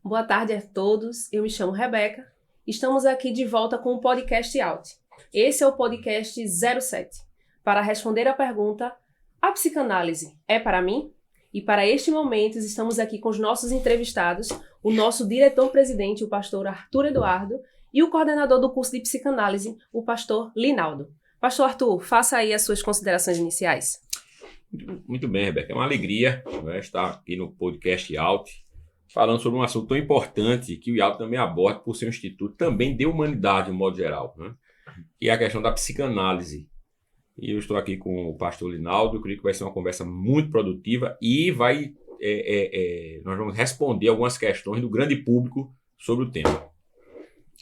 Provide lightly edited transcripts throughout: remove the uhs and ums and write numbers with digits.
Boa tarde a todos, eu me chamo Rebeca. Estamos aqui de volta com o podcast Out. Esse é o podcast 07, para responder a pergunta: a psicanálise é para mim? E para este momento estamos aqui com os nossos entrevistados, o nosso diretor-presidente, o pastor Arthur Eduardo, e o coordenador do curso de psicanálise, o pastor Linaldo. Pastor Arthur, faça aí as suas considerações iniciais. Muito bem, Rebeca. É uma alegria, né, estar aqui no podcast Out, falando sobre um assunto tão importante que o IALT também aborda por ser um instituto também de humanidade, de um modo geral, né? Que é a questão da psicanálise. E eu estou aqui com o pastor Linaldo. Eu creio que vai ser uma conversa muito produtiva e nós vamos responder algumas questões do grande público sobre o tema.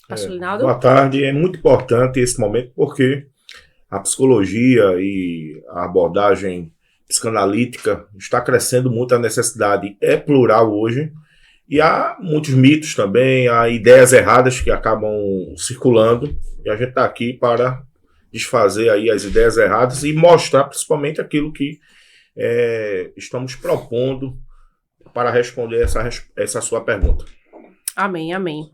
Pastor Linaldo? Boa tarde. É muito importante esse momento porque a psicologia e a abordagem psicanalítica está crescendo muito, a necessidade é plural hoje. E há muitos mitos também, há ideias erradas que acabam circulando, e a gente está aqui para desfazer aí as ideias erradas e mostrar principalmente aquilo que estamos propondo para responder essa sua pergunta. Amém, amém.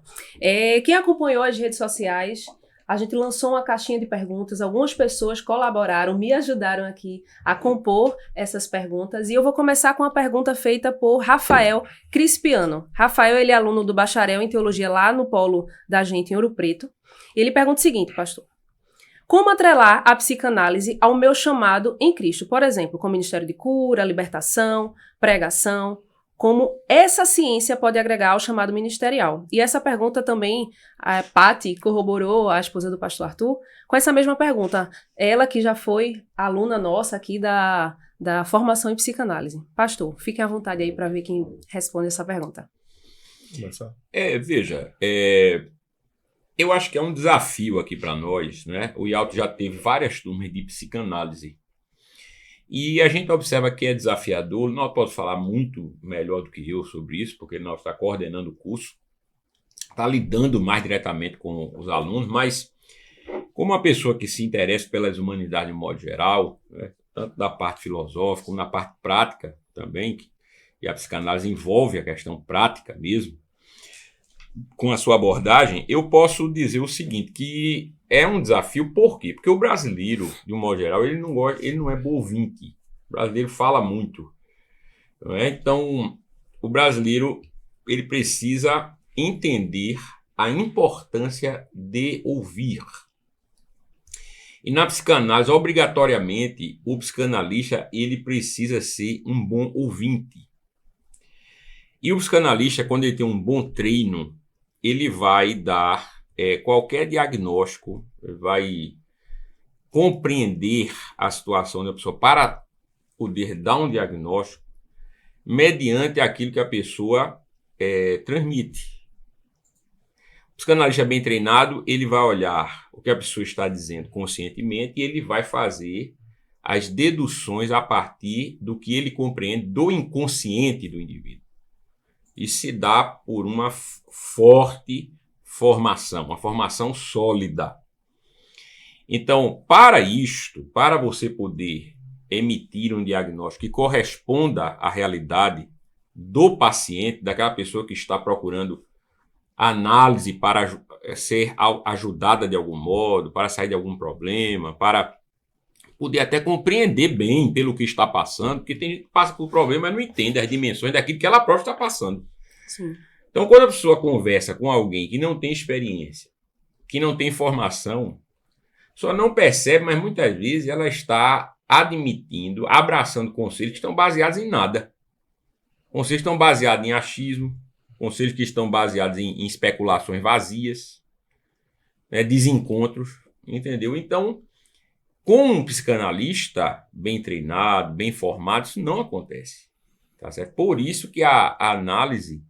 Quem acompanhou as redes sociais, a gente lançou uma caixinha de perguntas, algumas pessoas colaboraram, me ajudaram aqui a compor essas perguntas, e eu vou começar com uma pergunta feita por Rafael Crispiano. Rafael, ele é aluno do bacharel em teologia lá no polo da gente em Ouro Preto. Ele pergunta o seguinte, pastor: como atrelar a psicanálise ao meu chamado em Cristo? Por exemplo, com o ministério de cura, libertação, pregação. Como essa ciência pode agregar ao chamado ministerial? E essa pergunta também, a Pati corroborou, a esposa do pastor Arthur, com essa mesma pergunta. Ela que já foi aluna nossa aqui da formação em psicanálise. Pastor, fiquem à vontade aí para ver quem responde essa pergunta. Eu acho que é um desafio aqui para nós, né? O IALT já teve várias turmas de psicanálise. E a gente observa que é desafiador. Nós podemos falar muito melhor do que eu sobre isso, porque nós estamos coordenando o curso, está lidando mais diretamente com os alunos, mas como uma pessoa que se interessa pelas humanidades de modo geral, né, tanto da parte filosófica como na parte prática também, e a psicanálise envolve a questão prática mesmo, com a sua abordagem, eu posso dizer o seguinte, que é um desafio. Por quê? Porque o brasileiro, de um modo geral, ele não é bom ouvinte. O brasileiro fala muito. Não é? Então, o brasileiro ele precisa entender a importância de ouvir. E na psicanálise, obrigatoriamente, o psicanalista ele precisa ser um bom ouvinte. E o psicanalista, quando ele tem um bom treino, ele vai dar qualquer diagnóstico, vai compreender a situação da pessoa para poder dar um diagnóstico mediante aquilo que a pessoa transmite. O psicanalista bem treinado, ele vai olhar o que a pessoa está dizendo conscientemente e ele vai fazer as deduções a partir do que ele compreende do inconsciente do indivíduo. Isso se dá por uma forte formação, uma formação sólida. Então, para você poder emitir um diagnóstico que corresponda à realidade do paciente, daquela pessoa que está procurando análise para ser ajudada de algum modo, para sair de algum problema, para poder até compreender bem pelo que está passando, porque tem gente que passa por problema, mas não entende as dimensões daquilo que ela própria está passando. Sim. Então, quando a pessoa conversa com alguém que não tem experiência, que não tem formação, só não percebe, mas muitas vezes ela está admitindo, abraçando conselhos que estão baseados em nada. Conselhos que estão baseados em achismo, conselhos que estão baseados em especulações vazias, né, desencontros, entendeu? Então, com um psicanalista bem treinado, bem formado, isso não acontece. Tá certo? Por isso que a análise,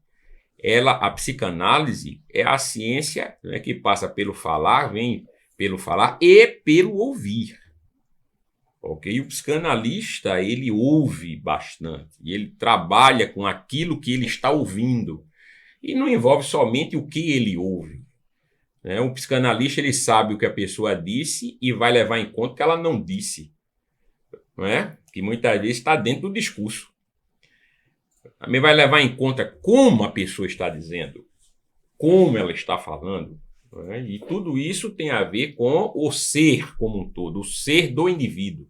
a psicanálise é a ciência, né, que passa pelo falar, vem pelo falar e pelo ouvir. Ok? O psicanalista, ele ouve bastante, e ele trabalha com aquilo que ele está ouvindo. E não envolve somente o que ele ouve. Né? O psicanalista, ele sabe o que a pessoa disse e vai levar em conta o que ela não disse. Não é? Que muitas vezes está dentro do discurso. Também vai levar em conta como a pessoa está dizendo, como ela está falando, né? E tudo isso tem a ver com o ser como um todo, o ser do indivíduo.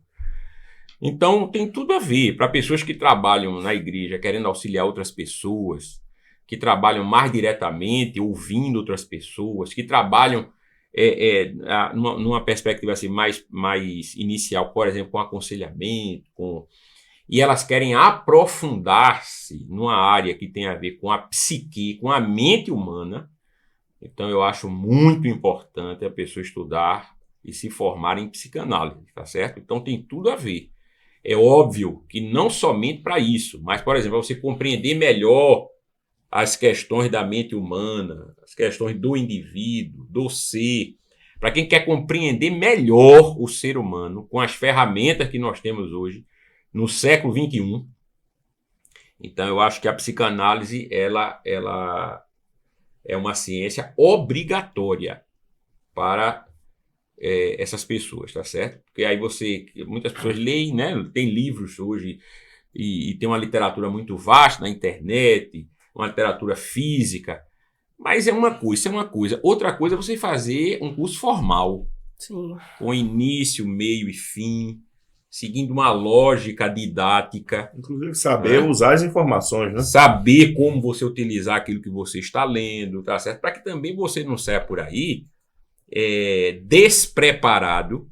Então, tem tudo a ver para pessoas que trabalham na igreja querendo auxiliar outras pessoas, que trabalham mais diretamente, ouvindo outras pessoas, que trabalham numa perspectiva assim, mais inicial, por exemplo, com aconselhamento, e elas querem aprofundar-se numa área que tem a ver com a psique, com a mente humana. Então, eu acho muito importante a pessoa estudar e se formar em psicanálise, tá certo? Então, tem tudo a ver. É óbvio que não somente para isso, mas, por exemplo, você compreender melhor as questões da mente humana, as questões do indivíduo, do ser. Para quem quer compreender melhor o ser humano com as ferramentas que nós temos hoje, no século XXI. Então, eu acho que a psicanálise ela é uma ciência obrigatória para essas pessoas, tá certo? Porque aí muitas pessoas leem, né? Tem livros hoje e tem uma literatura muito vasta na internet, uma literatura física, mas isso é uma coisa. Outra coisa é você fazer um curso formal, Sim. com início, meio e fim, seguindo uma lógica didática. Inclusive saber usar as informações, né? Saber como você utilizar aquilo que você está lendo, tá certo? Para que também você não saia por aí despreparado,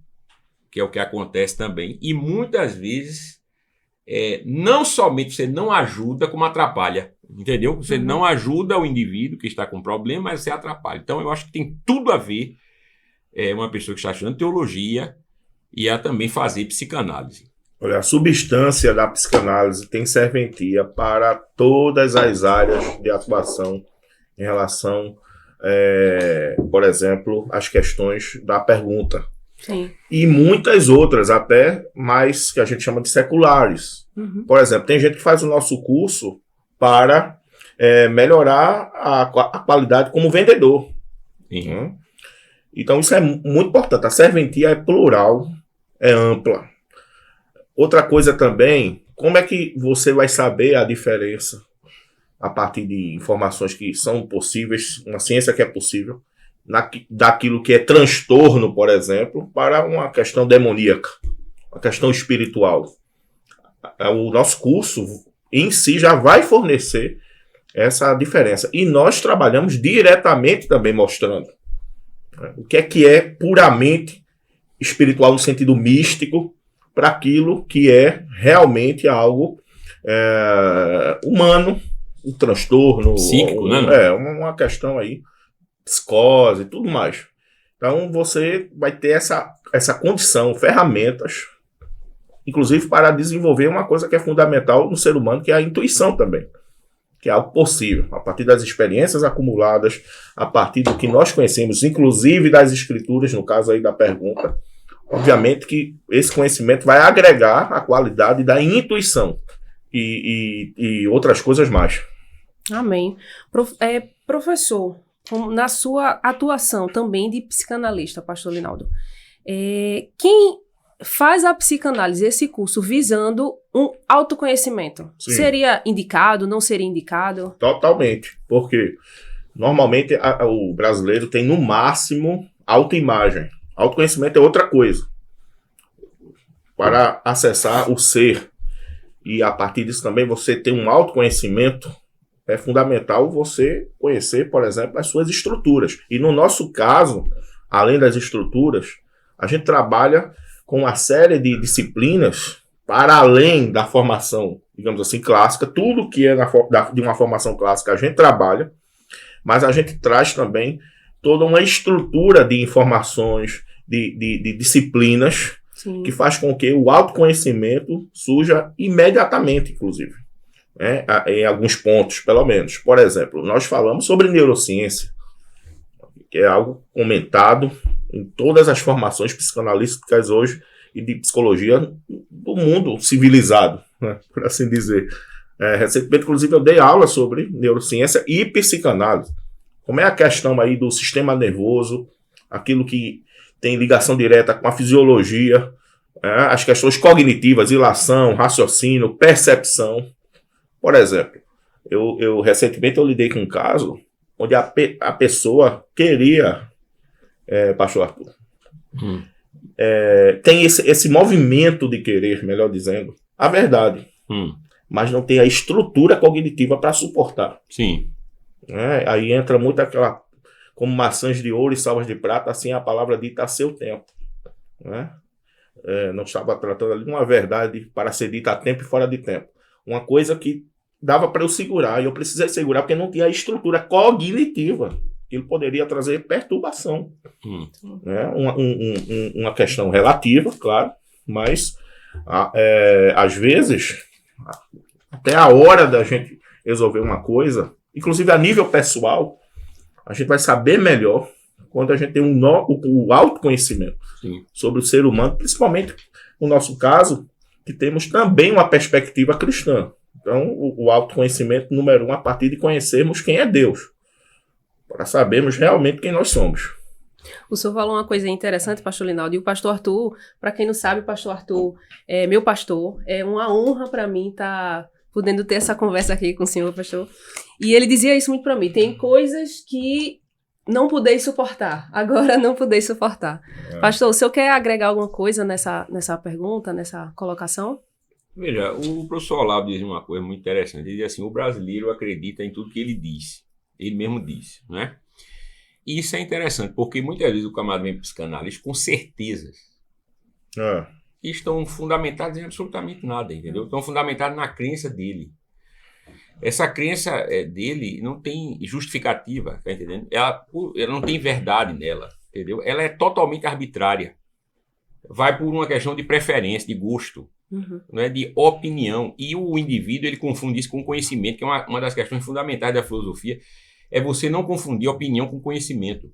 que é o que acontece também, e muitas vezes não somente você não ajuda, como atrapalha, entendeu? Você não ajuda o indivíduo que está com problema, mas você atrapalha. Então eu acho que tem tudo a ver uma pessoa que está estudando teologia e a também fazer psicanálise. Olha, a substância da psicanálise tem serventia para todas as áreas de atuação em relação, por exemplo, às questões da pergunta. Sim. E muitas outras, até mais que a gente chama de seculares. Por exemplo, tem gente que faz o nosso curso para melhorar a qualidade como vendedor. Então isso é muito importante. A serventia é plural, é ampla. Outra coisa também, como é que você vai saber a diferença a partir de informações que são possíveis, uma ciência que é possível, daquilo que é transtorno, por exemplo, para uma questão demoníaca, uma questão espiritual. O nosso curso em si já vai fornecer essa diferença. E nós trabalhamos diretamente também mostrando o que é puramente espiritual no sentido místico para aquilo que é realmente algo humano, um transtorno, psíquico, né? Uma questão aí, psicose e tudo mais. Então você vai ter essa condição, ferramentas, inclusive para desenvolver uma coisa que é fundamental no ser humano, que é a intuição também, que é algo possível, a partir das experiências acumuladas, a partir do que nós conhecemos, inclusive das escrituras, no caso aí da pergunta. Obviamente que esse conhecimento vai agregar a qualidade da intuição e outras coisas mais. Amém. Professor, na sua atuação também de psicanalista, pastor Linaldo, quem faz a psicanálise, esse curso, visando um autoconhecimento, Sim. Seria indicado, não seria indicado? Totalmente, porque normalmente o brasileiro tem no máximo autoimagem. Autoconhecimento é outra coisa. Para acessar o ser e a partir disso também você ter um autoconhecimento, é fundamental você conhecer, por exemplo, as suas estruturas. E no nosso caso, além das estruturas, a gente trabalha com uma série de disciplinas para além da formação, digamos assim, clássica. Tudo que é de uma formação clássica a gente trabalha, mas a gente traz também toda uma estrutura de informações, de disciplinas, Sim. que faz com que o autoconhecimento surja imediatamente, inclusive, em alguns pontos, pelo menos. Por exemplo, nós falamos sobre neurociência, que é algo comentado em todas as formações psicanalísticas hoje e de psicologia do mundo civilizado, né, por assim dizer. Recentemente, inclusive, eu dei aula sobre neurociência e psicanálise. Como é a questão aí do sistema nervoso, aquilo que tem ligação direta com a fisiologia, as questões cognitivas, ilação, raciocínio, percepção. Por exemplo, eu recentemente eu lidei com um caso onde a pessoa queria, pastor Arthur, tem esse movimento de querer, melhor dizendo, a verdade, mas não tem a estrutura cognitiva para suportar. Sim. Né? Aí entra muito aquela, como maçãs de ouro e salvas de prata, assim a palavra dita a seu tempo. Né? Não estava tratando ali de uma verdade para ser dita a tempo e fora de tempo. Uma coisa que dava para eu segurar, e eu precisei segurar porque não tinha a estrutura cognitiva. Aquilo poderia trazer perturbação. Né? Uma questão relativa, claro, mas às vezes, até a hora da gente resolver uma coisa, inclusive a nível pessoal, a gente vai saber melhor quando a gente tem o autoconhecimento. Sim. Sobre o ser humano, principalmente no nosso caso, que temos também uma perspectiva cristã. Então, o autoconhecimento número 1, a partir de conhecermos quem é Deus, para sabermos realmente quem nós somos. O senhor falou uma coisa interessante, pastor Linaldo, e o pastor Arthur, para quem não sabe, o pastor Arthur é meu pastor, é uma honra para mim estar podendo ter essa conversa aqui com o senhor, pastor. E ele dizia isso muito para mim, tem coisas que não pudei suportar, agora não pudei suportar. Pastor, o senhor quer agregar alguma coisa nessa pergunta, nessa colocação? Veja, o professor Olavo diz uma coisa muito interessante, ele diz assim, o brasileiro acredita em tudo que ele diz, ele mesmo disse, né? E isso é interessante, porque muitas vezes o camarada vem psicanálise com certezas que estão fundamentadas em absolutamente nada, entendeu? Estão fundamentadas na crença dele. Essa crença dele não tem justificativa, tá entendendo? Ela não tem verdade nela, entendeu? Ela é totalmente arbitrária. Vai por uma questão de preferência, de gosto, né, de opinião. E o indivíduo, ele confunde isso com conhecimento, que é uma das questões fundamentais da filosofia, é você não confundir opinião com conhecimento.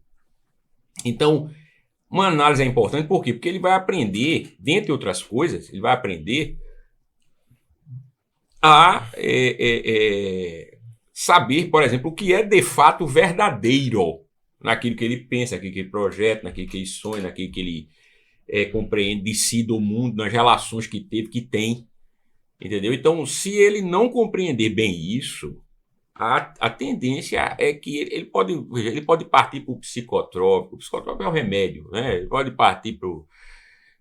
Então, uma análise é importante, por quê? Porque ele vai aprender, dentre outras coisas, ele vai aprender a saber, por exemplo, o que é de fato verdadeiro naquilo que ele pensa, naquilo que ele projeta, naquilo que ele sonha, naquilo que ele compreende de si, do mundo, nas relações que teve, que tem, entendeu? Então, se ele não compreender bem isso, a tendência é que ele pode partir para o psicotrópico. O psicotrópico é o remédio, né? Ele pode partir para o...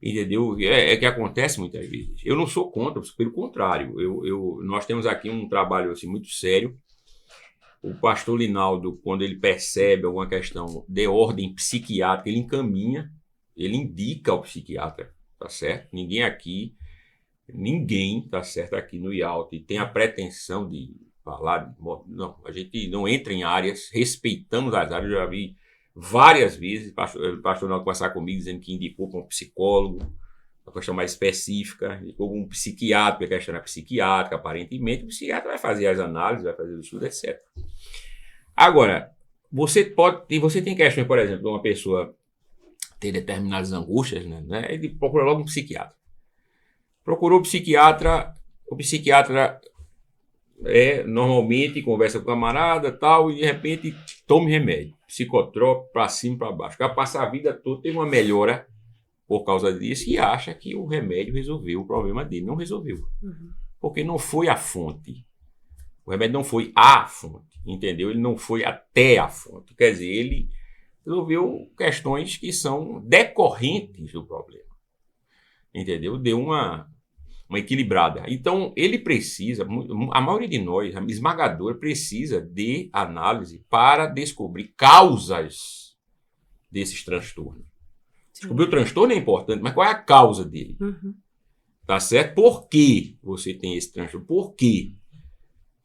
Entendeu? É que acontece muitas vezes. Eu não sou contra, pelo contrário. Nós temos aqui um trabalho assim, muito sério. O pastor Linaldo, quando ele percebe alguma questão de ordem psiquiátrica, ele encaminha, ele indica ao psiquiatra, tá certo? Ninguém, tá certo, aqui no IALT tem a pretensão de falar, não, a gente não entra em áreas, respeitamos as áreas. Eu já vi várias vezes o pastor Linaldo conversar comigo dizendo que indicou para um psicólogo, uma questão mais específica, indicou para um psiquiatra, a questão era psiquiátrica, aparentemente, o psiquiatra vai fazer as análises, vai fazer o estudo, etc. Agora, você tem questões, por exemplo, de uma pessoa ter determinadas angústias, né? Ele procura logo um psiquiatra. Procurou o psiquiatra normalmente conversa com o camarada tal, e de repente tome remédio, psicotrópico, para cima e para baixo. Vai passar a vida toda, teve uma melhora por causa disso e acha que o remédio resolveu o problema dele. Não resolveu. Porque não foi a fonte. O remédio não foi a fonte, entendeu? Ele não foi até a fonte. Quer dizer, ele resolveu questões que são decorrentes do problema. Entendeu? Deu uma equilibrada. Então, ele precisa, a maioria de nós, a esmagadora, precisa de análise para descobrir causas desses transtornos. Descobrir o transtorno é importante, mas qual é a causa dele? Tá certo? Por que você tem esse transtorno? Por quê?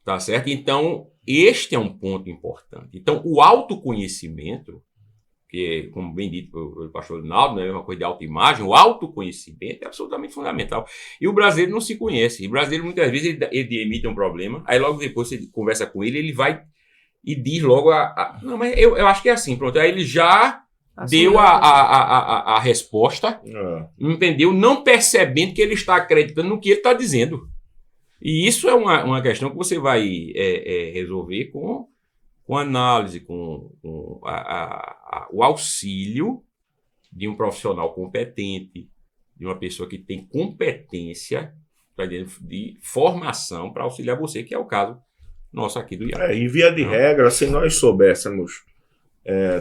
Tá certo? Então, este é um ponto importante. Então, o autoconhecimento, que, como bem dito pelo pastor Linaldo, né, é uma coisa de autoimagem, o autoconhecimento é absolutamente fundamental. E o brasileiro não se conhece. O brasileiro, muitas vezes, ele emite um problema, aí logo depois você conversa com ele vai e diz logo não, mas eu acho que é assim, pronto. Aí ele já deu a resposta, entendeu? Não percebendo que ele está acreditando no que ele está dizendo. E isso é uma questão que você vai resolver com análise, com o auxílio de um profissional competente, de uma pessoa que tem competência, tá entendendo? De formação para auxiliar você, que é o caso nosso aqui do IALT. Em via de regra, se nós soubéssemos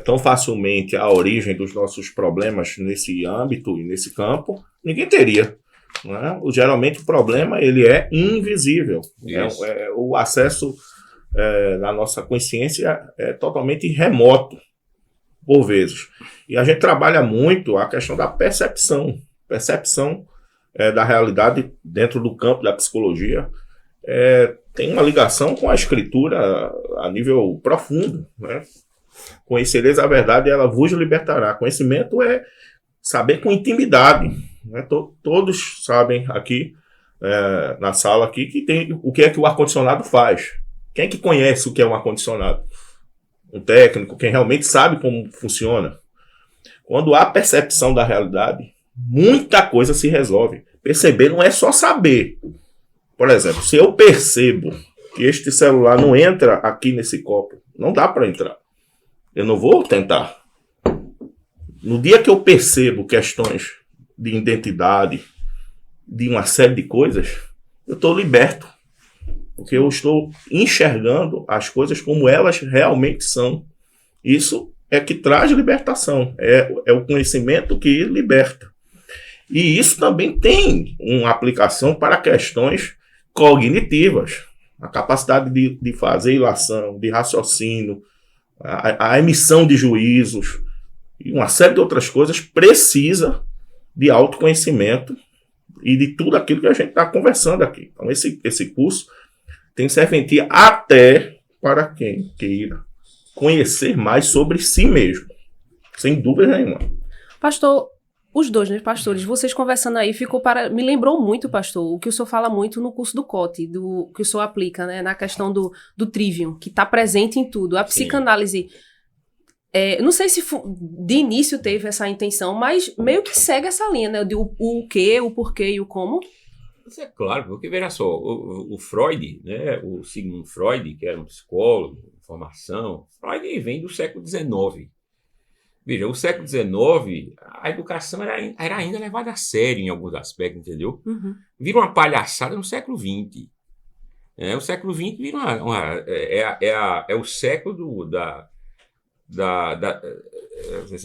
tão facilmente a origem dos nossos problemas nesse âmbito e nesse campo, ninguém teria. Né? Geralmente o problema ele é invisível. O acesso na nossa consciência é totalmente remoto, por vezes. E a gente trabalha muito a questão da percepção da realidade dentro do campo da psicologia. Tem uma ligação com a escritura a nível profundo, né? Conhecereis a verdade e ela vos libertará. Conhecimento é saber com intimidade, né? Todos sabem aqui, na sala aqui, que tem o que é que o ar-condicionado faz. Quem é que conhece o que é um ar-condicionado? Um técnico, quem realmente sabe como funciona. Quando há percepção da realidade, muita coisa se resolve. Perceber não é só saber. Por exemplo, se eu percebo que este celular não entra aqui nesse copo, não dá para entrar. Eu não vou tentar. No dia que eu percebo questões de identidade, de uma série de coisas, eu estou liberto. Porque eu estou enxergando as coisas como elas realmente são. Isso é que traz libertação. É o conhecimento que liberta. E isso também tem uma aplicação para questões cognitivas. A capacidade de fazer ilação, de raciocínio, a emissão de juízos e uma série de outras coisas precisa de autoconhecimento e de tudo aquilo que a gente está conversando aqui. Então esse curso tem serventia até para quem queira conhecer mais sobre si mesmo, sem dúvida nenhuma. Pastor, os dois, né, pastores, vocês conversando aí, me lembrou muito, pastor, o que o senhor fala muito no curso do COT, que o senhor aplica, né, na questão do trivium, que está presente em tudo. A psicanálise, não sei se de início teve essa intenção, mas meio que segue essa linha, né, o que, o porquê e o como. Isso é claro, porque veja só, o Freud, né, o Sigmund Freud, que era um psicólogo, formação, Freud vem do século XIX. Veja, o século XIX, a educação era ainda levada a sério em alguns aspectos, entendeu? Uhum. Vira uma palhaçada no século XX. O século XX vira o século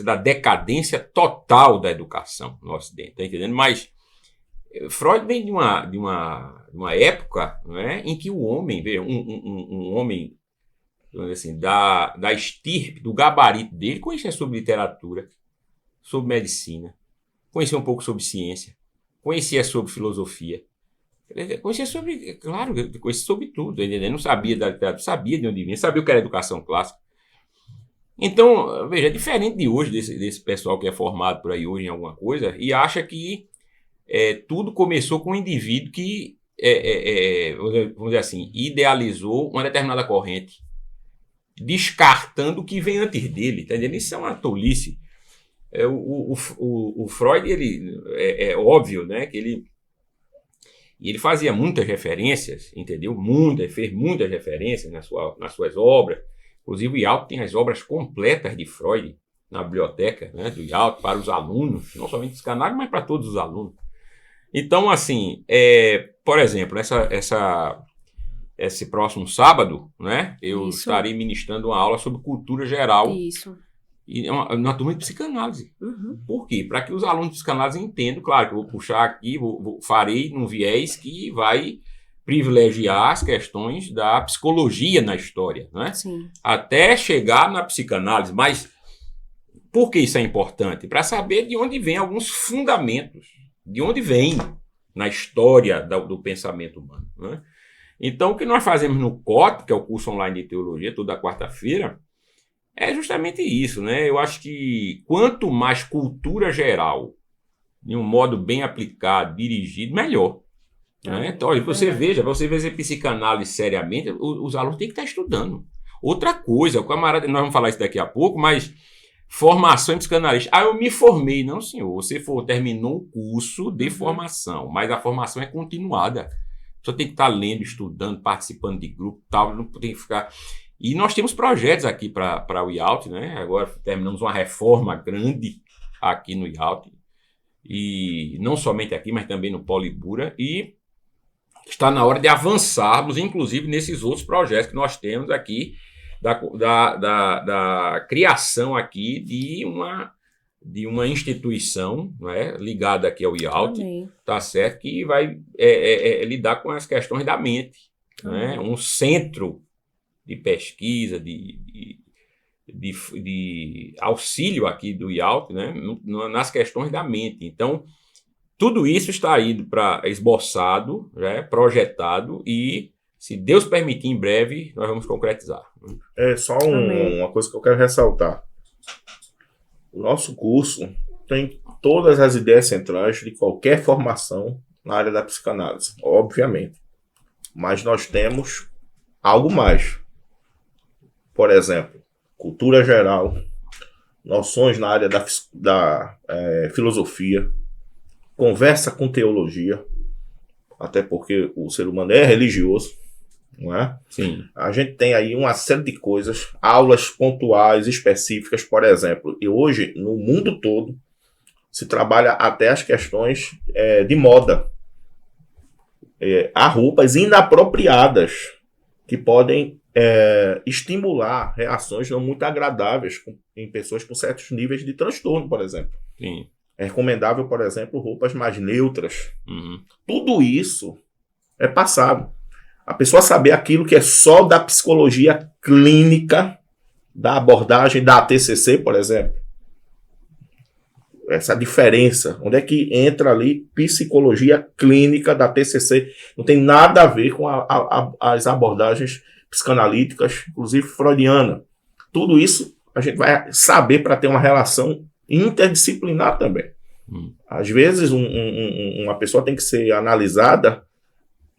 da decadência total da educação no Ocidente, tá entendendo? Mas Freud vem de uma época, né, em que o homem, veja, um homem assim, da estirpe, do gabarito dele, conhecia sobre literatura, sobre medicina, conhecia um pouco sobre ciência, conhecia sobre filosofia, conhecia sobre, claro, conhecia sobre tudo, ele não sabia da literatura, sabia de onde vinha, sabia o que era educação clássica. Então, veja, é diferente de hoje, desse pessoal que é formado por aí hoje em alguma coisa, e acha que tudo começou com um indivíduo que, vamos dizer assim, idealizou uma determinada corrente, descartando o que vem antes dele, tá entendendo? Isso é uma tolice. O Freud, ele é óbvio, né, que ele fazia muitas referências, entendeu? Fez muitas referências nas suas obras. Inclusive o IALT tem as obras completas de Freud na biblioteca, né, do IALT para os alunos, não somente psicanálise, mas para todos os alunos. Então, assim, por exemplo, esse próximo sábado, né, eu estarei ministrando uma aula sobre cultura geral. Isso. E na turma de psicanálise. Uhum. Por quê? Para que os alunos de psicanálise entendam, claro, que eu vou puxar aqui, farei num viés que vai privilegiar as questões da psicologia na história, né? Sim. Até chegar na psicanálise. Mas por que isso é importante? Para saber de onde vem alguns fundamentos, de onde vem na história do pensamento humano, né? Então, o que nós fazemos no COT, que é o curso online de teologia, toda quarta-feira, é justamente isso, né? Eu acho que quanto mais cultura geral, de um modo bem aplicado, dirigido, melhor. Né? Então, olha, você veja, para você ver psicanálise seriamente, os alunos têm que estar estudando. Outra coisa, o camarada, nós vamos falar isso daqui a pouco, mas formação em psicanalista. Eu me formei. Não, senhor, você terminou o curso de formação, mas a formação é continuada. Você tem que estar lendo, estudando, participando de grupo, tal, não tem que ficar... E nós temos projetos aqui para o IALT, né? Agora terminamos uma reforma grande aqui no IALT, e não somente aqui, mas também no Polo Ibura, e está na hora de avançarmos, inclusive, nesses outros projetos que nós temos aqui, da criação aqui de uma instituição, não é, ligada aqui ao IALT, tá certo, que vai lidar com as questões da mente, né? Um centro de pesquisa, de auxílio aqui do IALT, né? Nas questões da mente. Então, tudo isso está indo para esboçado, né? Projetado e, se Deus permitir, em breve, nós vamos concretizar. É só uma coisa que eu quero ressaltar. O nosso curso tem todas as ideias centrais de qualquer formação na área da psicanálise, obviamente. Mas nós temos algo mais. Por exemplo, cultura geral, noções na área da filosofia, conversa com teologia, até porque o ser humano é religioso, não é? Sim. A gente tem aí uma série de coisas, aulas pontuais, específicas, por exemplo. E hoje, no mundo todo, se trabalha até as questões de moda. Há roupas inapropriadas que podem estimular reações não muito agradáveis em pessoas com certos níveis de transtorno, por exemplo. Sim. É recomendável, por exemplo, roupas mais neutras. Uhum. Tudo isso é passado. A pessoa saber aquilo que é só da psicologia clínica, da abordagem da TCC, por exemplo. Essa diferença. Onde é que entra ali psicologia clínica da TCC? Não tem nada a ver com as abordagens psicanalíticas, inclusive freudiana. Tudo isso a gente vai saber para ter uma relação interdisciplinar também. Às vezes, uma pessoa tem que ser analisada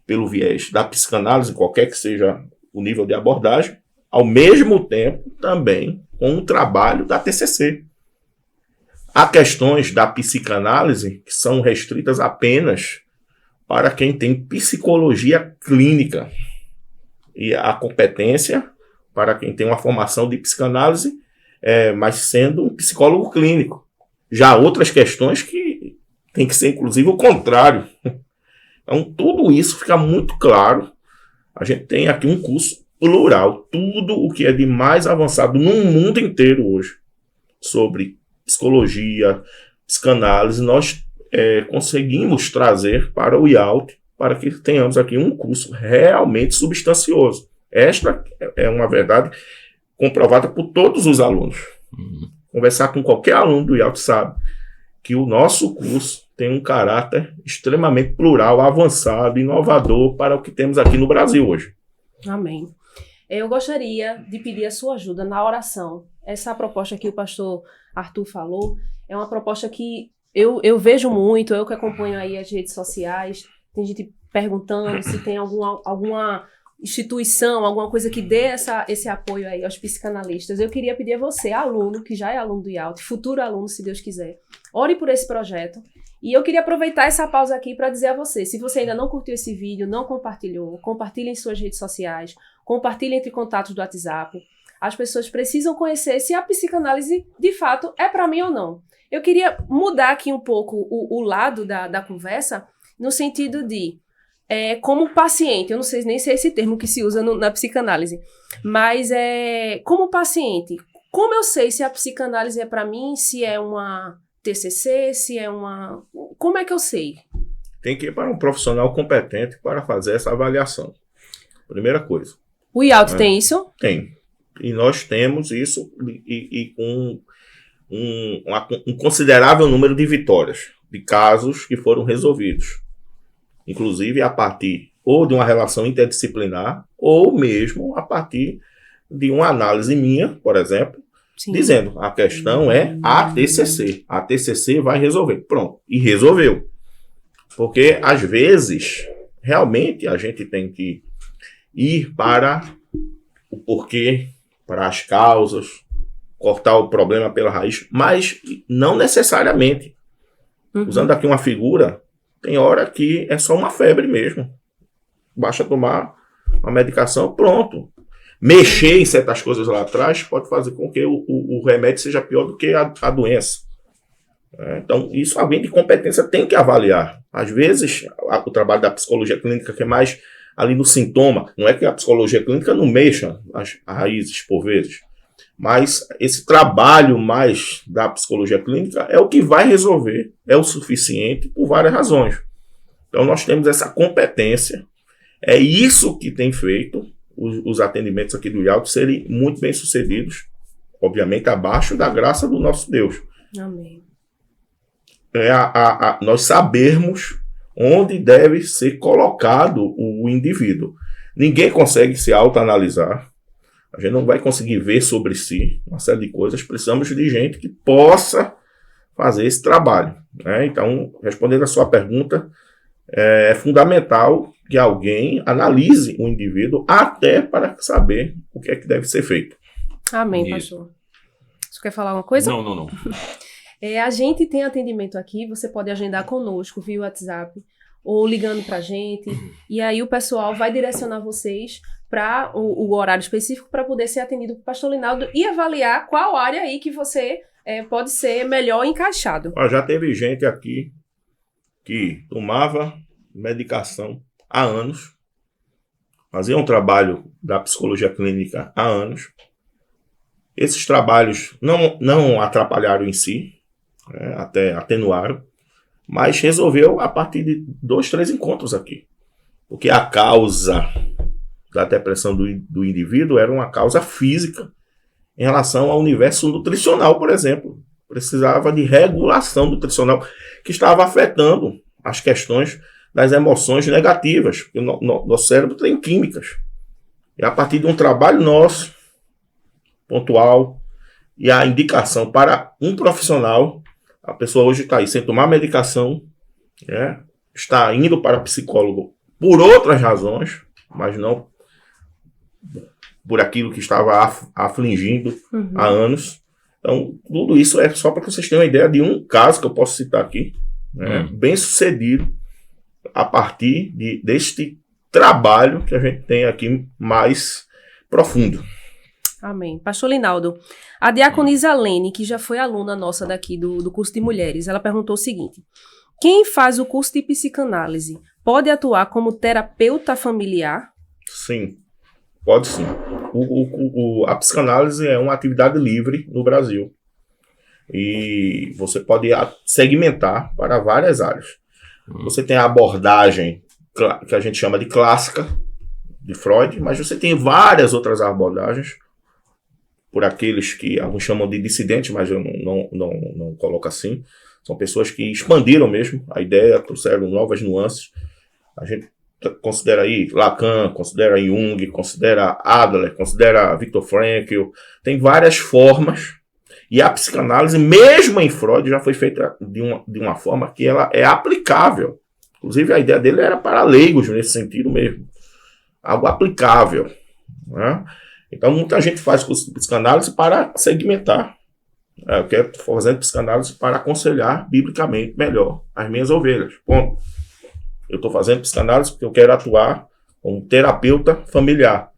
pelo viés da psicanálise, qualquer que seja o nível de abordagem, ao mesmo tempo também com o trabalho da TCC. Há questões da psicanálise que são restritas apenas para quem tem psicologia clínica, e a competência para quem tem uma formação de psicanálise, mas sendo um psicólogo clínico. Já há outras questões que tem que ser, inclusive, o contrário. Então, tudo isso fica muito claro. A gente tem aqui um curso plural, tudo o que é de mais avançado no mundo inteiro hoje, sobre psicologia, psicanálise, nós conseguimos trazer para o IALT, para que tenhamos aqui um curso realmente substancioso. Esta é uma verdade comprovada por todos os alunos. Conversar com qualquer aluno do IALT sabe que o nosso curso tem um caráter extremamente plural, avançado, inovador para o que temos aqui no Brasil hoje. Amém. Eu gostaria de pedir a sua ajuda na oração. Essa proposta que o pastor Arthur falou é uma proposta que eu vejo muito, eu que acompanho aí as redes sociais, tem gente perguntando se tem alguma instituição, alguma coisa que dê esse apoio aí aos psicanalistas. Eu queria pedir a você, aluno, que já é aluno do IALT, futuro aluno, se Deus quiser, ore por esse projeto. E eu queria aproveitar essa pausa aqui para dizer a você, se você ainda não curtiu esse vídeo, não compartilhou, compartilhe em suas redes sociais, compartilhe entre contatos do WhatsApp. As pessoas precisam conhecer se a psicanálise, de fato, é para mim ou não. Eu queria mudar aqui um pouco o lado da conversa, no sentido de, como paciente, eu não sei nem se é esse termo que se usa na psicanálise, mas como paciente, como eu sei se a psicanálise é para mim, se é uma TCC, se é uma... Como é que eu sei? Tem que ir para um profissional competente para fazer essa avaliação. Primeira coisa. O IALT tem isso? Tem. E nós temos isso e com um considerável número de vitórias, de casos que foram resolvidos. Inclusive a partir ou de uma relação interdisciplinar, ou mesmo a partir de uma análise minha, por exemplo, sim, dizendo, a questão é a TCC. A TCC vai resolver. Pronto. E resolveu. Porque, às vezes, realmente a gente tem que ir para o porquê, para as causas, cortar o problema pela raiz, mas não necessariamente. Usando aqui uma figura, tem hora que é só uma febre mesmo. Basta tomar uma medicação, pronto. Mexer em certas coisas lá atrás pode fazer com que o remédio seja pior do que a doença. Então, isso alguém de competência tem que avaliar. Às vezes, o trabalho da psicologia clínica, que é mais ali no sintoma, não é que a psicologia clínica não mexa as raízes, por vezes, mas esse trabalho mais da psicologia clínica é o que vai resolver, é o suficiente por várias razões. Então, nós temos essa competência, é isso que tem feito os atendimentos aqui do IALT serem muito bem sucedidos, obviamente abaixo da graça do nosso Deus. Amém. Nós sabermos onde deve ser colocado o indivíduo. Ninguém consegue se autoanalisar, a gente não vai conseguir ver sobre si uma série de coisas, precisamos de gente que possa fazer esse trabalho. Então, respondendo a sua pergunta, é fundamental que alguém analise o indivíduo até para saber o que é que deve ser feito. Amém, Isso. pastor. Você quer falar uma coisa? Não. A gente tem atendimento aqui, você pode agendar conosco via WhatsApp ou ligando pra gente, e aí o pessoal vai direcionar vocês para o horário específico para poder ser atendido por pastor Linaldo e avaliar qual área aí que você pode ser melhor encaixado. Já teve gente aqui que tomava medicação há anos, fazia um trabalho da psicologia clínica há anos. Esses trabalhos não atrapalharam em si, até atenuaram, mas resolveu a partir de 2, 3 encontros aqui. Porque a causa da depressão do indivíduo era uma causa física em relação ao universo nutricional, por exemplo. Precisava de regulação nutricional que estava afetando as questões das emoções negativas. Porque nosso cérebro tem químicas. E a partir de um trabalho nosso, pontual, e a indicação para um profissional, a pessoa hoje está aí sem tomar medicação, está indo para psicólogo por outras razões, mas não por aquilo que estava afligindo há anos. Então, tudo isso é só para que vocês tenham uma ideia de um caso que eu posso citar aqui, bem sucedido, a partir deste trabalho que a gente tem aqui mais profundo. Amém. Pastor Linaldo, a diaconisa Lene, que já foi aluna nossa daqui do curso de mulheres, ela perguntou o seguinte: quem faz o curso de psicanálise pode atuar como terapeuta familiar? Sim, pode sim. A psicanálise é uma atividade livre no Brasil. E você pode segmentar para várias áreas. Você tem a abordagem que a gente chama de clássica, de Freud, mas você tem várias outras abordagens, por aqueles que alguns chamam de dissidentes, mas eu não coloco assim. São pessoas que expandiram mesmo a ideia, trouxeram novas nuances. A gente considera aí Lacan, considera Jung, considera Adler, considera Viktor Frankl. Tem várias formas. E a psicanálise, mesmo em Freud, já foi feita de uma forma que ela é aplicável. Inclusive, a ideia dele era para leigos nesse sentido mesmo. Algo aplicável. Então, muita gente faz curso de psicanálise para segmentar. Eu quero fazer psicanálise para aconselhar biblicamente melhor as minhas ovelhas. Ponto. Eu estou fazendo psicanálise porque eu quero atuar como terapeuta familiar.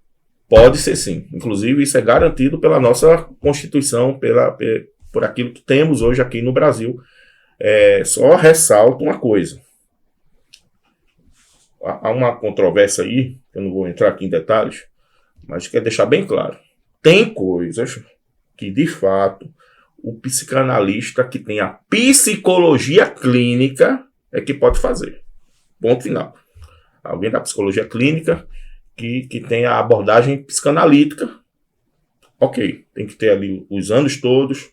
Pode ser sim. Inclusive, isso é garantido pela nossa Constituição, por aquilo que temos hoje aqui no Brasil. Só ressalto uma coisa. Há uma controvérsia aí, eu não vou entrar aqui em detalhes, mas quero deixar bem claro. Tem coisas que, de fato, o psicanalista que tem a psicologia clínica é que pode fazer. Ponto final. Alguém da psicologia clínica que tem a abordagem psicanalítica, ok, tem que ter ali os anos todos,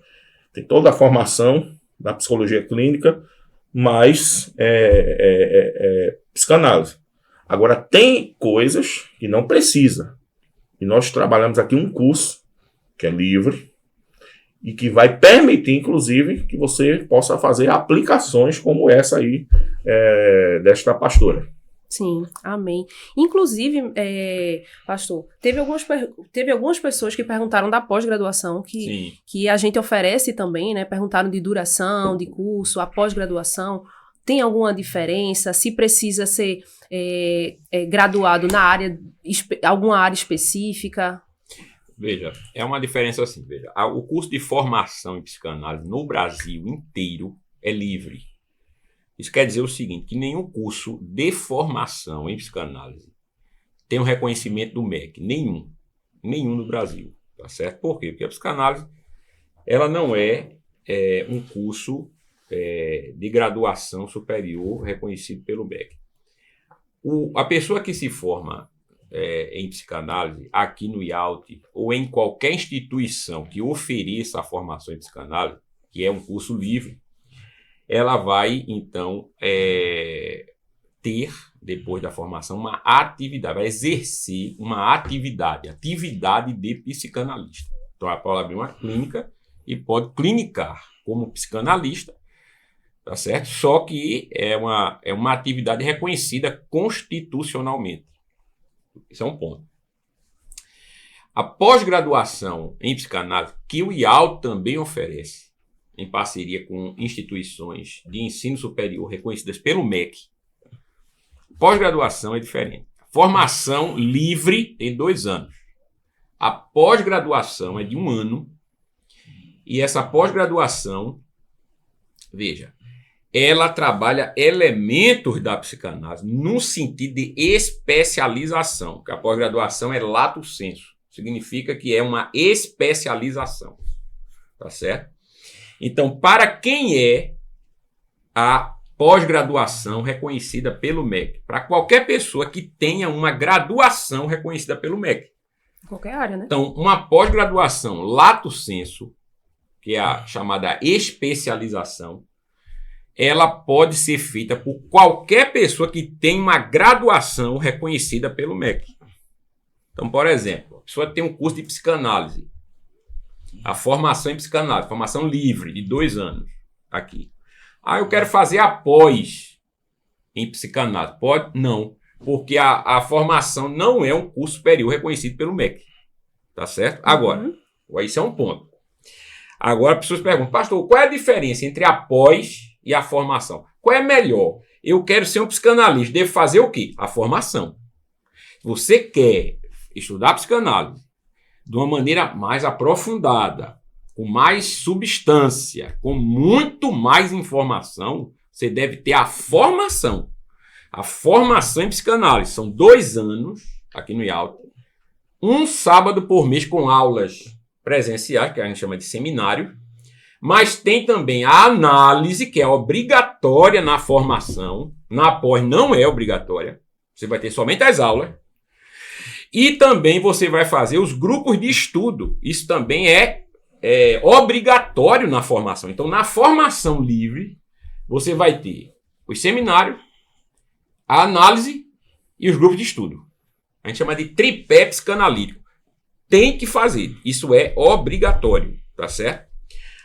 tem toda a formação da psicologia clínica, mas psicanálise. Agora, tem coisas que não precisa. E nós trabalhamos aqui um curso que é livre e que vai permitir, inclusive, que você possa fazer aplicações como essa aí desta pastora. Sim, amém. Inclusive, pastor, teve algumas pessoas que perguntaram da pós-graduação, que a gente oferece também, né? Perguntaram de duração, de curso, a pós-graduação. Tem alguma diferença? Se precisa ser graduado na área, alguma área específica? Veja, é uma diferença assim, veja. O curso de formação em psicanálise no Brasil inteiro é livre. Isso quer dizer o seguinte, que nenhum curso de formação em psicanálise tem um reconhecimento do MEC, nenhum no Brasil, tá certo? Por quê? Porque a psicanálise, ela não é um curso de graduação superior reconhecido pelo MEC. A pessoa que se forma em psicanálise, aqui no IALT, ou em qualquer instituição que ofereça a formação em psicanálise, que é um curso livre, ela vai, então, ter, depois da formação, uma atividade, vai exercer uma atividade de psicanalista. Então, ela pode abrir uma clínica e pode clinicar como psicanalista, tá certo? Só que é uma atividade reconhecida constitucionalmente. Isso é um ponto. A pós-graduação em psicanálise, que o IAL também oferece, em parceria com instituições de ensino superior reconhecidas pelo MEC, pós-graduação é diferente. Formação livre tem 2 anos. A pós-graduação é de 1 ano. E essa pós-graduação, veja, ela trabalha elementos da psicanálise no sentido de especialização, porque a pós-graduação é lato sensu, significa que é uma especialização, tá certo? Então, para quem é a pós-graduação reconhecida pelo MEC? Para qualquer pessoa que tenha uma graduação reconhecida pelo MEC. Qualquer área, né? Então, uma pós-graduação lato sensu, que é a chamada especialização, ela pode ser feita por qualquer pessoa que tem uma graduação reconhecida pelo MEC. Então, por exemplo, a pessoa tem um curso de psicanálise, a formação em psicanálise, formação livre, de 2 anos, aqui. Eu quero fazer a pós em psicanálise. Pode? Não, porque a formação não é um curso superior reconhecido pelo MEC. Tá certo? Agora, isso é um ponto. Agora, as pessoas perguntam, pastor, qual é a diferença entre a pós e a formação? Qual é melhor? Eu quero ser um psicanalista, devo fazer o quê? A formação. Se você quer estudar psicanálise de uma maneira mais aprofundada, com mais substância, com muito mais informação, você deve ter a formação. A formação em psicanálise são 2 anos, aqui no IALT, 1 sábado por mês com aulas presenciais, que a gente chama de seminário, mas tem também a análise, que é obrigatória na formação, na pós não é obrigatória, você vai ter somente as aulas, e também você vai fazer os grupos de estudo, isso também é obrigatório na formação. Então, na formação livre, você vai ter os seminários, a análise e os grupos de estudo. A gente chama de tripé psicanalítico. Tem que fazer. Isso é obrigatório, tá certo?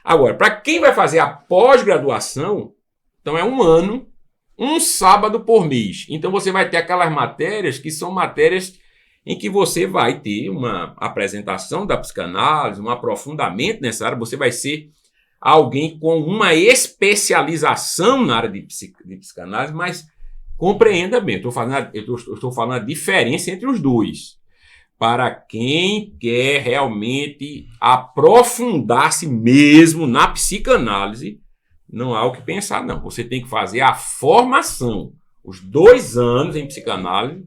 Agora, para quem vai fazer a pós-graduação, então é 1 ano, 1 sábado por mês. Então você vai ter aquelas matérias que são matérias em que você vai ter uma apresentação da psicanálise, um aprofundamento nessa área. Você vai ser alguém com uma especialização na área de psicanálise, mas compreenda bem, eu estou falando a diferença entre os dois. Para quem quer realmente aprofundar-se mesmo na psicanálise, não há o que pensar, não. Você tem que fazer a formação, os 2 anos em psicanálise,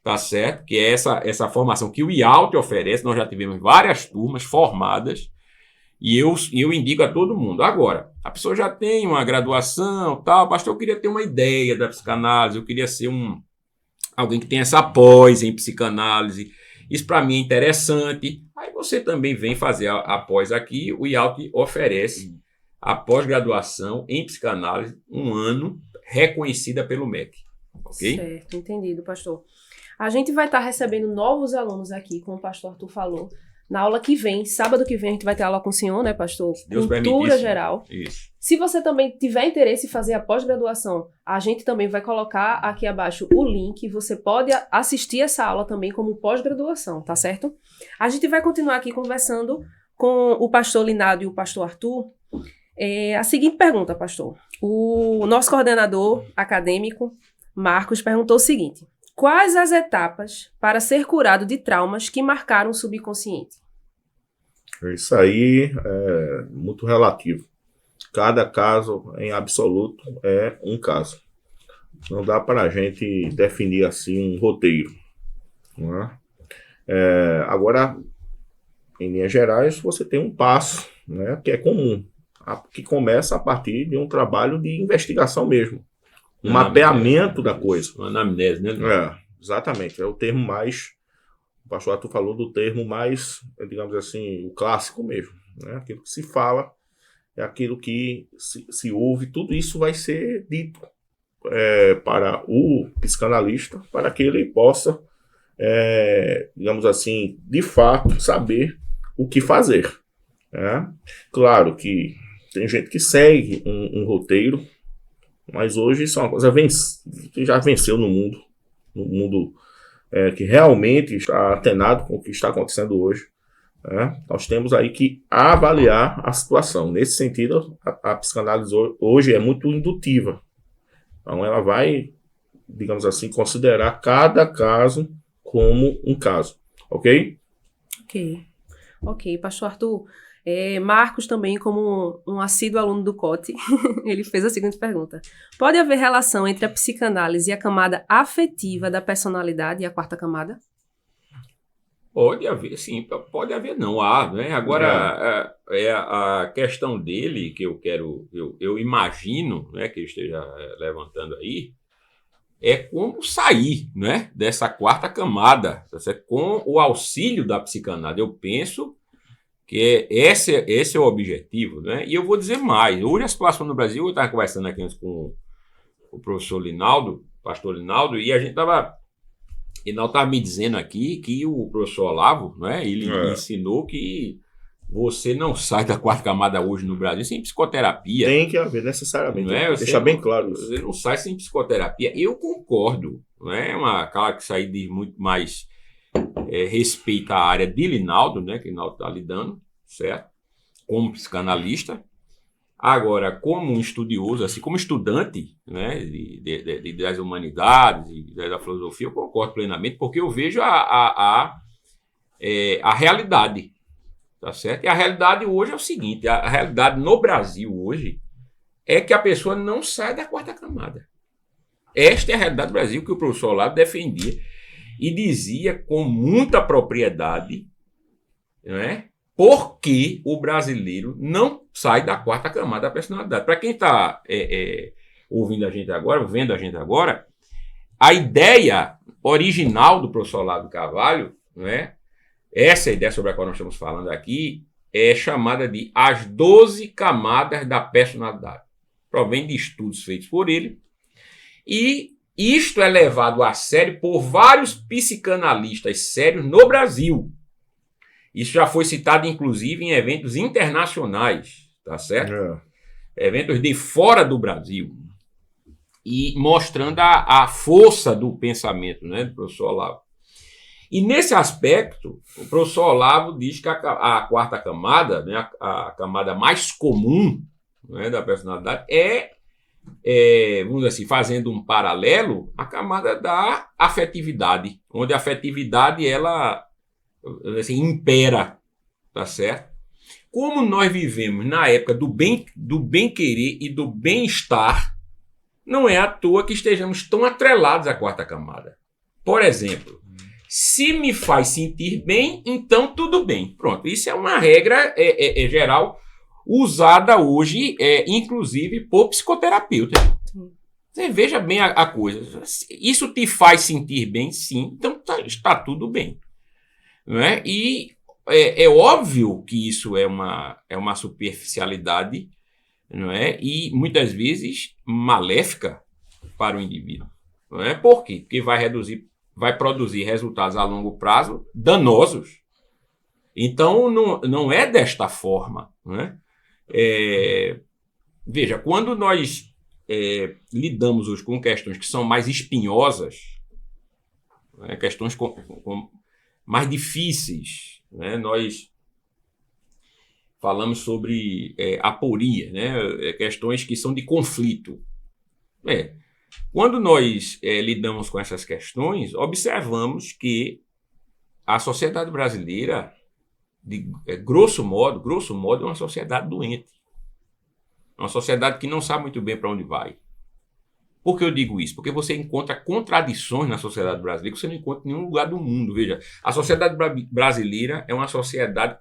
tá certo? Que é essa formação que o IALT oferece. Nós já tivemos várias turmas formadas e eu indico a todo mundo. Agora, a pessoa já tem uma graduação, tal, pastor, eu queria ter uma ideia da psicanálise, eu queria ser alguém que tem essa pós em psicanálise. Isso para mim é interessante. Aí você também vem fazer a pós aqui. O IALT oferece a pós-graduação em psicanálise, 1 ano, reconhecida pelo MEC. Ok? Certo, entendido, pastor. A gente vai estar recebendo novos alunos aqui, como o pastor Arthur falou, na aula que vem. Sábado que vem a gente vai ter aula com o senhor, né, pastor? Deus Cultura geral. Isso. Se você também tiver interesse em fazer a pós-graduação, a gente também vai colocar aqui abaixo o link. Você pode assistir essa aula também como pós-graduação, tá certo? A gente vai continuar aqui conversando com o pastor Linaldo e o pastor Arthur. A seguinte pergunta, pastor. O nosso coordenador acadêmico, Marcos, perguntou o seguinte: quais as etapas para ser curado de traumas que marcaram o subconsciente? Isso aí é muito relativo. Cada caso, em absoluto, é um caso. Não dá para a gente definir assim um roteiro. Não é? Agora, em linhas gerais, você tem um passo, né, que é comum, que começa a partir de um trabalho de investigação mesmo. Um mapeamento da coisa. Uma anamnese, né? Exatamente. É o termo mais... O pastor Arthur falou do termo mais, digamos assim, o clássico mesmo. Né? Aquilo que se fala é aquilo que se ouve. Tudo isso vai ser dito para o psicanalista, para que ele possa, digamos assim, de fato, saber o que fazer. Né? Claro que tem gente que segue um roteiro, mas hoje isso é uma coisa que já venceu no mundo que realmente está atenado com o que está acontecendo hoje. Né? Nós temos aí que avaliar a situação. Nesse sentido, a psicanálise hoje é muito indutiva. Então ela vai, digamos assim, considerar cada caso como um caso. Ok? Ok, pastor Arthur. Marcos também, como um assíduo aluno do COTE, ele fez a seguinte pergunta. Pode haver relação entre a psicanálise e a camada afetiva da personalidade e a quarta camada? Pode haver, sim. Pode haver, não. Há, né? Agora, a questão dele, que eu imagino, né, que ele esteja levantando aí, é como sair, né, dessa quarta camada, com o auxílio da psicanálise. Eu penso que esse é o objetivo, né? E eu vou dizer mais. Hoje a situação no Brasil, eu estava conversando aqui antes com o professor Linaldo, pastor Linaldo, e a gente estava me dizendo aqui que o professor Olavo, né, ele ensinou que você não sai da quarta camada hoje no Brasil sem psicoterapia. Tem que haver, necessariamente. Deixar bem claro isso. Você não sai sem psicoterapia. Eu concordo. Não é claro que isso aí diz muito mais respeito à área de Linaldo, né, que Linaldo está lidando, certo? Como psicanalista. Agora, como um estudioso, assim, como estudante, né, das humanidades e da filosofia, eu concordo plenamente, porque eu vejo a realidade, tá certo? E a realidade hoje é o seguinte, a realidade no Brasil hoje é que a pessoa não sai da quarta camada. Esta é a realidade do Brasil que o professor Olavo defendia e dizia com muita propriedade, né, porque o brasileiro não sai da quarta camada da personalidade. Para quem está ouvindo a gente agora, vendo a gente agora, a ideia original do professor Olavo Carvalho, né, essa ideia sobre a qual nós estamos falando aqui, é chamada de as 12 camadas da personalidade. Provém de estudos feitos por ele. E isto é levado a sério por vários psicanalistas sérios no Brasil. Isso já foi citado, inclusive, em eventos internacionais, tá certo? Eventos de fora do Brasil. E mostrando a força do pensamento, né, do professor Olavo. E nesse aspecto, o professor Olavo diz que a quarta camada, né, a camada mais comum, né, da personalidade, vamos dizer assim, fazendo um paralelo, a camada da afetividade, onde a afetividade, ela, assim, impera, tá certo? Como nós vivemos na época do bem-querer e do bem-estar, não é à toa que estejamos tão atrelados à quarta camada. Por exemplo, se me faz sentir bem, então tudo bem. Pronto, isso é uma regra geral usada hoje, inclusive, por psicoterapeutas. Você veja bem a coisa. Isso te faz sentir bem? Sim, então está tudo bem. Não é? E é óbvio que isso é uma superficialidade, não é? E muitas vezes maléfica para o indivíduo. Não é? Por quê? Porque vai produzir resultados a longo prazo danosos. Então, não é desta forma. Não é? Veja, quando nós lidamos hoje com questões que são mais espinhosas, né, questões mais difíceis, né, nós falamos sobre aporia, né, questões que são de conflito. Quando nós lidamos com essas questões, observamos que a sociedade brasileira, grosso modo, é uma sociedade doente. É uma sociedade que não sabe muito bem para onde vai. Por que eu digo isso? Porque você encontra contradições na sociedade brasileira que você não encontra em nenhum lugar do mundo. Veja, a sociedade brasileira é uma sociedade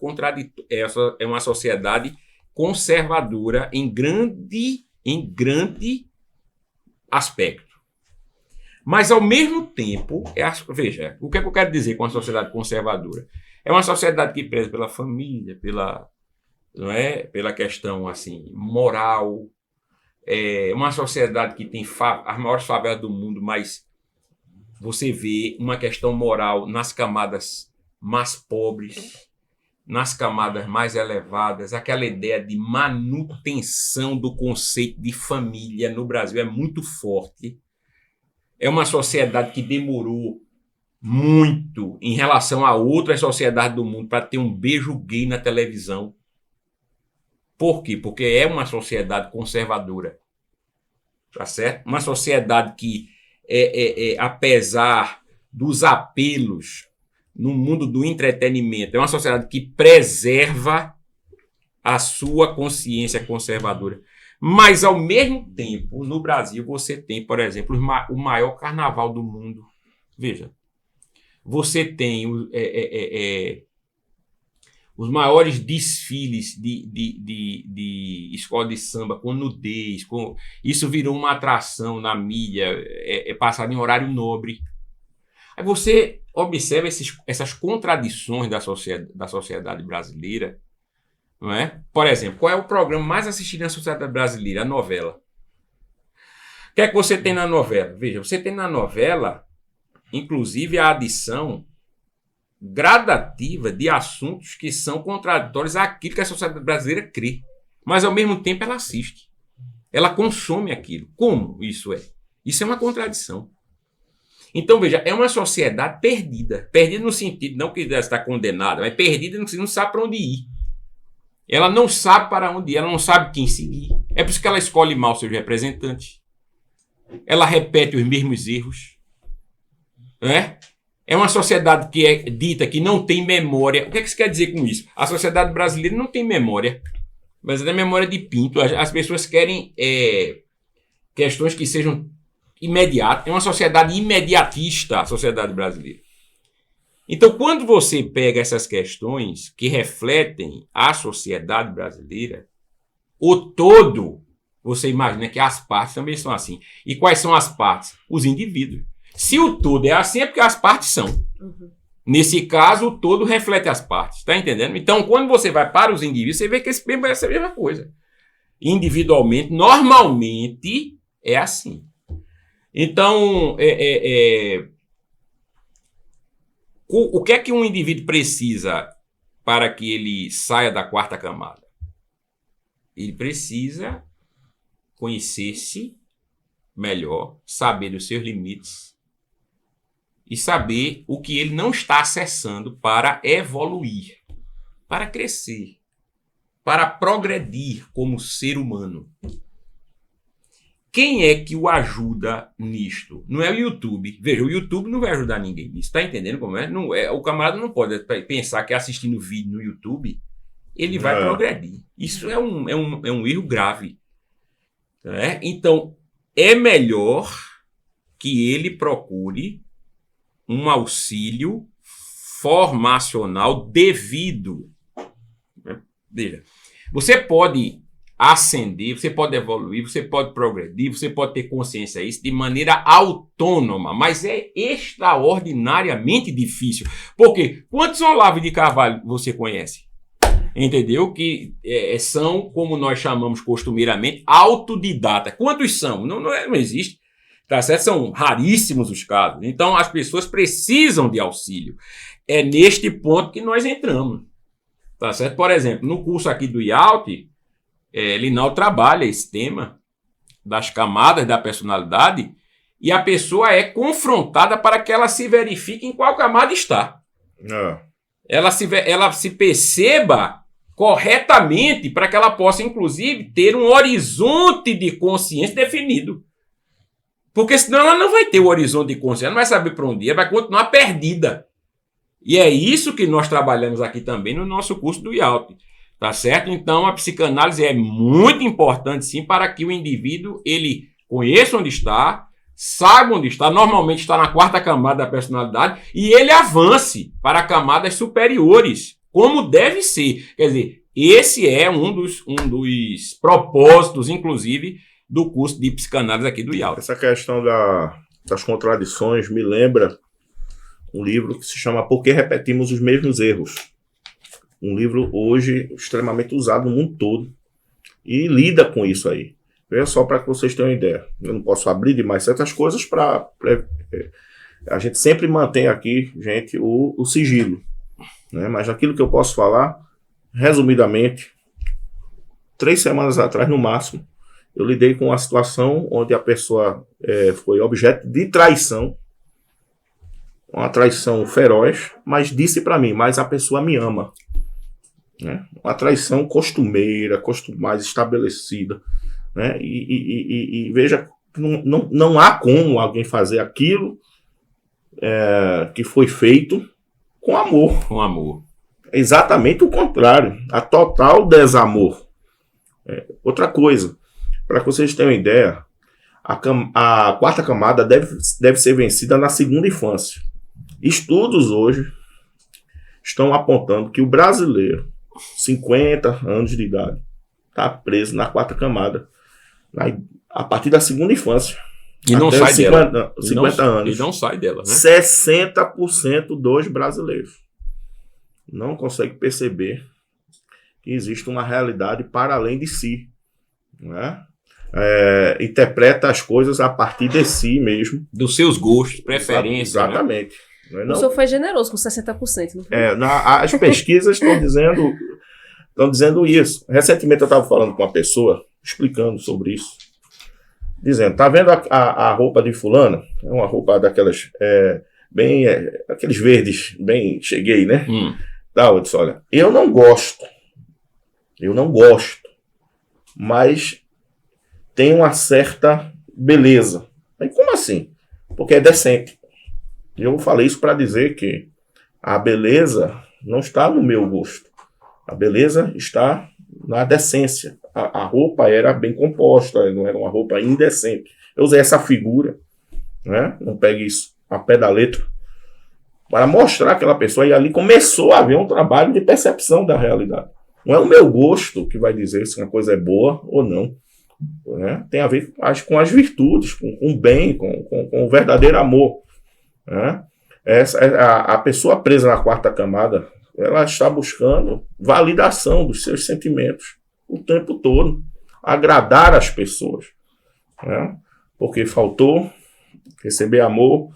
é uma sociedade conservadora em grande aspecto. Mas, ao mesmo tempo, veja, o que é que eu quero dizer com a sociedade conservadora? É uma sociedade que preza pela família, não é? Pela questão assim, moral. É uma sociedade que tem as maiores favelas do mundo, mas você vê uma questão moral nas camadas mais pobres, nas camadas mais elevadas. Aquela ideia de manutenção do conceito de família no Brasil é muito forte. É uma sociedade que demorou muito em relação a outras sociedades do mundo para ter um beijo gay na televisão. Por quê? Porque é uma sociedade conservadora. Tá certo? Uma sociedade que, apesar dos apelos no mundo do entretenimento, é uma sociedade que preserva a sua consciência conservadora. Mas, ao mesmo tempo, no Brasil, você tem, por exemplo, o maior carnaval do mundo. Veja, você tem os maiores desfiles de escola de samba com nudez. Isso virou uma atração na mídia, passado em horário nobre. Aí você observa essas contradições da sociedade brasileira. Não é? Por exemplo, qual é o programa mais assistido na sociedade brasileira? A novela. O que é que você tem na novela? Veja, você tem na novela, inclusive, a adição gradativa de assuntos que são contraditórios àquilo que a sociedade brasileira crê. Mas, ao mesmo tempo, ela assiste. Ela consome aquilo. Como isso é? Isso é uma contradição. Então, veja, é uma sociedade perdida. Perdida no sentido, não que ela está condenada, mas perdida no que não sabe para onde ir. Ela não sabe para onde ir, ela não sabe quem seguir. É por isso que ela escolhe mal seus representantes. Ela repete os mesmos erros. É uma sociedade que é dita que não tem memória. O que é que isso quer dizer com isso? A sociedade brasileira não tem memória. Mas é memória de pinto. As pessoas querem questões que sejam imediatas. É uma sociedade imediatista, a sociedade brasileira. Então, quando você pega essas questões que refletem a sociedade brasileira, o todo, você imagina que as partes também são assim. E quais são as partes? Os indivíduos. Se o todo é assim, é porque as partes são. Uhum. Nesse caso, o todo reflete as partes. Está entendendo? Então, quando você vai para os indivíduos, você vê que esse mesmo é a mesma coisa. Individualmente, normalmente, é assim. Então, o que é que um indivíduo precisa para que ele saia da quarta camada? Ele precisa conhecer-se melhor, saber dos seus limites e saber o que ele não está acessando para evoluir, para crescer, para progredir como ser humano. Quem é que o ajuda nisto? Não é o YouTube. Veja, o YouTube não vai ajudar ninguém nisso. Está entendendo como é? Não é? O camarada não pode pensar que assistindo vídeo no YouTube ele vai progredir. Isso é um erro grave. Né? Então, é melhor que ele procure um auxílio formacional devido. Veja, você pode ascender, você pode evoluir, você pode progredir, você pode ter consciência disso de maneira autônoma, mas é extraordinariamente difícil. Porque quantos Olavo de Carvalho você conhece? Entendeu? Que são, como nós chamamos costumeiramente, autodidata. Quantos são? Não existe. Tá certo? São raríssimos os casos. Então, as pessoas precisam de auxílio. É neste ponto que nós entramos. Tá certo? Por exemplo, no curso aqui do IALT, Linaldo trabalha esse tema das camadas da personalidade e a pessoa é confrontada para que ela se verifique em qual camada está. Ela se perceba corretamente para que ela possa, inclusive, ter um horizonte de consciência definido. Porque senão ela não vai ter o horizonte de consciência, não vai saber para onde ir, ela vai continuar perdida. E é isso que nós trabalhamos aqui também no nosso curso do IALT. Tá certo? Então, a psicanálise é muito importante, sim, para que o indivíduo ele conheça onde está, saiba onde está, normalmente está na 4ª camada da personalidade, e ele avance para camadas superiores, como deve ser. Quer dizer, esse é um dos propósitos, inclusive, do curso de psicanálise aqui do IALT. Essa questão das contradições me lembra um livro que se chama Por que Repetimos os Mesmos Erros? Um livro hoje extremamente usado no mundo todo e lida com isso aí. Veja só para que vocês tenham uma ideia. Eu não posso abrir demais certas coisas para... A gente sempre mantém aqui, gente, o sigilo. Né? Mas aquilo que eu posso falar, resumidamente, 3 semanas atrás, no máximo, eu lidei com uma situação onde a pessoa foi objeto de traição, uma traição feroz, mas disse para mim, mas a pessoa me ama. Né? Uma traição costumeira, mais estabelecida. Né? E veja, não há como alguém fazer aquilo que foi feito com amor. Com amor. É exatamente o contrário. A total desamor. Outra coisa, para que vocês tenham uma ideia, a 4ª camada deve ser vencida na 2ª infância. Estudos hoje estão apontando que o brasileiro, 50 anos de idade, está preso na 4ª camada a partir da 2ª infância. E não sai 50 dela. 50 anos. E não sai dela, né? 60% dos brasileiros não conseguem perceber que existe uma realidade para além de si. Né? Interpreta as coisas a partir de si mesmo. Dos seus gostos, preferências. Exatamente. Né? O senhor foi generoso com 60%, não foi? As pesquisas estão dizendo isso. Recentemente eu estava falando com uma pessoa, explicando sobre isso, dizendo, tá vendo a roupa de fulano? É uma roupa daquelas, aqueles verdes, bem, cheguei, né? Eu disse, olha, eu não gosto, mas tem uma certa beleza. Aí, como assim? Porque é decente. Eu falei isso para dizer que a beleza não está no meu gosto. A beleza está na decência. A roupa era bem composta, não era uma roupa indecente. Eu usei essa figura, né? Não pegue isso a pé da letra, para mostrar aquela pessoa. E ali começou a haver um trabalho de percepção da realidade. Não é o meu gosto que vai dizer se uma coisa é boa ou não. Né? Tem a ver com as virtudes, com o bem, com o verdadeiro amor. Né? A pessoa presa na 4ª camada, ela está buscando validação dos seus sentimentos o tempo todo, agradar as pessoas. Né? Porque faltou receber amor,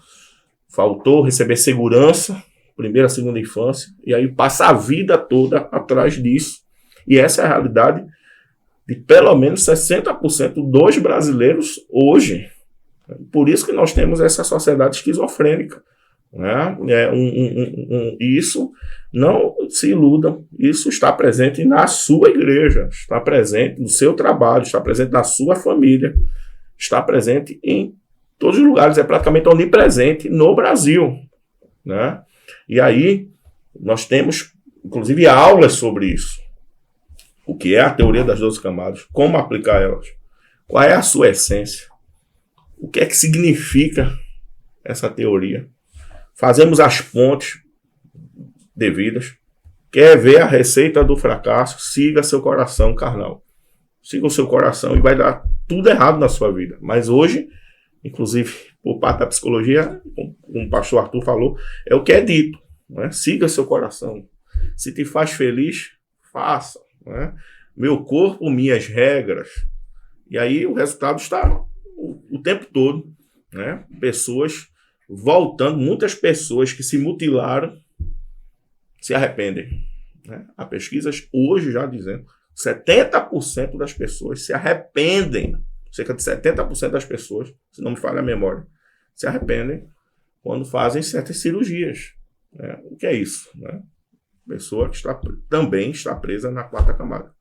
faltou receber segurança, 1ª, 2ª infância, e aí passa a vida toda atrás disso. E essa é a realidade de pelo menos 60% dos brasileiros hoje. Por isso que nós temos essa sociedade esquizofrênica. Né? Isso, não se iludam, isso está presente na sua igreja, está presente no seu trabalho, está presente na sua família, está presente em todos os lugares, é praticamente onipresente no Brasil. Né? E aí, nós temos, inclusive, aulas sobre isso. O que é a teoria das 12 camadas, como aplicar elas, qual é a sua essência, o que é que significa essa teoria. Fazemos as pontes devidas. Quer ver a receita do fracasso? Siga seu coração carnal. Siga o seu coração e vai dar tudo errado na sua vida. Mas hoje, inclusive por parte da psicologia, como o pastor Arthur falou, é o que é dito. Né? Siga seu coração. Se te faz feliz, faça. Né? Meu corpo, minhas regras. E aí o resultado está o tempo todo. Né? Pessoas voltando, muitas pessoas que se mutilaram se arrependem. Né? Há pesquisas hoje já dizendo 70% das pessoas se arrependem, cerca de 70% das pessoas, se não me falha a memória, se arrependem quando fazem certas cirurgias. Né? O que é isso? Né? Pessoa que também está presa na 4ª camada.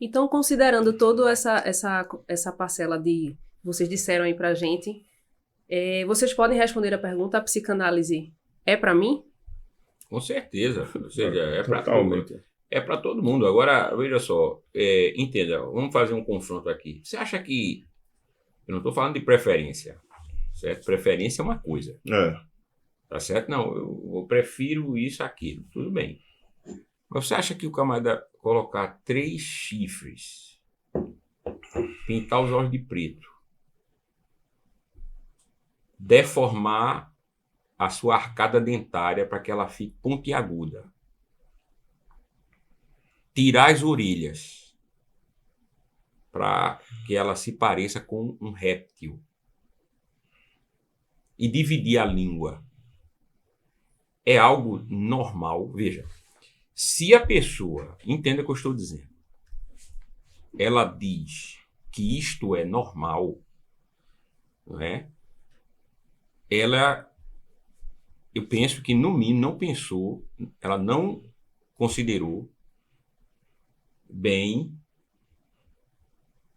Então, considerando toda essa parcela de... Vocês disseram aí pra gente, vocês podem responder a pergunta: a psicanálise é para mim? Com certeza. Ou seja, é para totalmente. é para todo mundo. Agora, veja só, entenda, vamos fazer um confronto aqui. Você acha que, eu não estou falando de preferência, certo? Preferência é uma coisa, tá certo? Não, eu prefiro isso, aquilo, tudo bem. Mas você acha que o camarada colocar 3 chifres, pintar os olhos de preto, deformar a sua arcada dentária para que ela fique pontiaguda, tirar as orelhas para que ela se pareça com um réptil e dividir a língua, é algo normal? Veja, se a pessoa, entenda o que eu estou dizendo, ela diz que isto é normal, não é? Eu penso que no mínimo não pensou, ela não considerou bem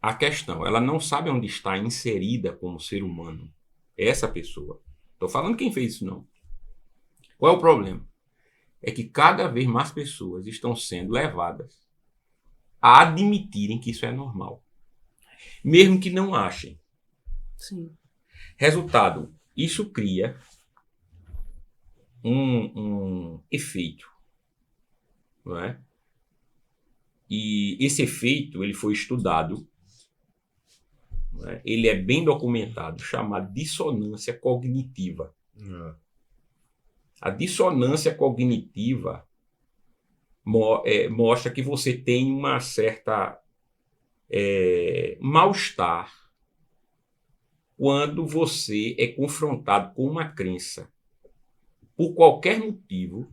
a questão. Ela não sabe onde está inserida como ser humano essa pessoa. Estou falando quem fez isso, não. Qual é o problema? É que cada vez mais pessoas estão sendo levadas a admitirem que isso é normal, mesmo que não achem. Sim. Resultado, isso cria um efeito, não é? E esse efeito ele foi estudado, não é? Ele é bem documentado, chamado dissonância cognitiva. A dissonância cognitiva mostra que você tem uma certa mal-estar quando você é confrontado com uma crença por qualquer motivo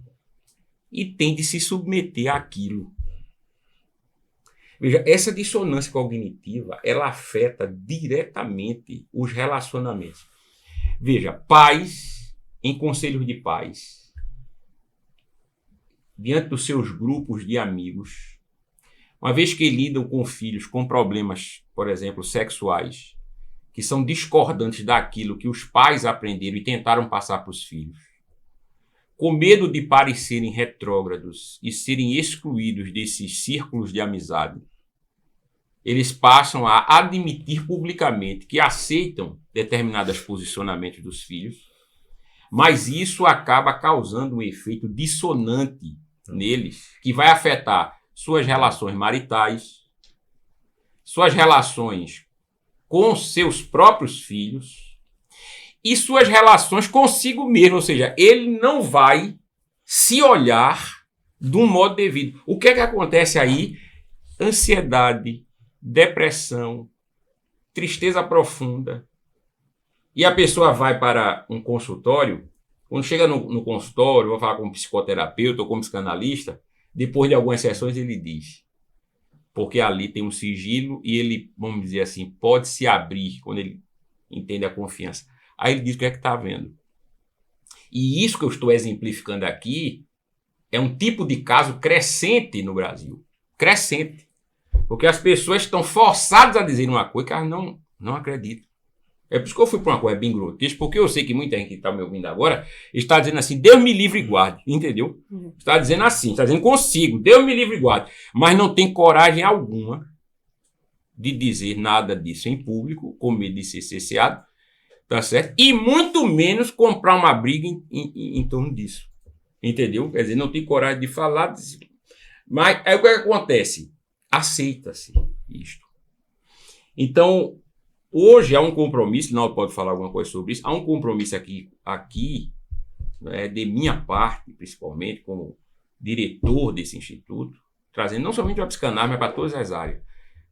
e tem de se submeter àquilo. Veja, essa dissonância cognitiva, ela afeta diretamente os relacionamentos. Veja, pais em conselhos de pais, diante dos seus grupos de amigos, uma vez que lidam com filhos com problemas, por exemplo, sexuais, que são discordantes daquilo que os pais aprenderam e tentaram passar para os filhos, com medo de parecerem retrógrados e serem excluídos desses círculos de amizade, eles passam a admitir publicamente que aceitam determinados posicionamentos dos filhos, mas isso acaba causando um efeito dissonante neles, que vai afetar suas relações maritais, suas relações com seus próprios filhos e suas relações consigo mesmo, ou seja, ele não vai se olhar de um modo devido. O que é que acontece aí? Ansiedade, depressão, tristeza profunda. E a pessoa vai para um consultório, quando chega no consultório, vai falar com um psicoterapeuta ou com um psicanalista, depois de algumas sessões ele diz, porque ali tem um sigilo e ele, vamos dizer assim, pode se abrir quando ele entende a confiança. Aí ele diz o que é que está vendo. E isso que eu estou exemplificando aqui é um tipo de caso crescente no Brasil. Crescente. Porque as pessoas estão forçadas a dizer uma coisa que elas não acreditam. É por isso que eu fui para uma coisa bem grotesca, porque eu sei que muita gente que está me ouvindo agora está dizendo assim, Deus me livre e guarde, entendeu? Está dizendo assim, está dizendo consigo, Deus me livre e guarde, mas não tem coragem alguma de dizer nada disso em público, com medo de ser cerceado, tá certo? E muito menos comprar uma briga em torno disso, entendeu? Quer dizer, não tem coragem de falar, mas aí o que acontece? Aceita-se isto. Então, hoje há um compromisso, não pode falar alguma coisa sobre isso, há um compromisso aqui de minha parte, principalmente, como diretor desse instituto, trazendo não somente a psicanálise, mas para todas as áreas,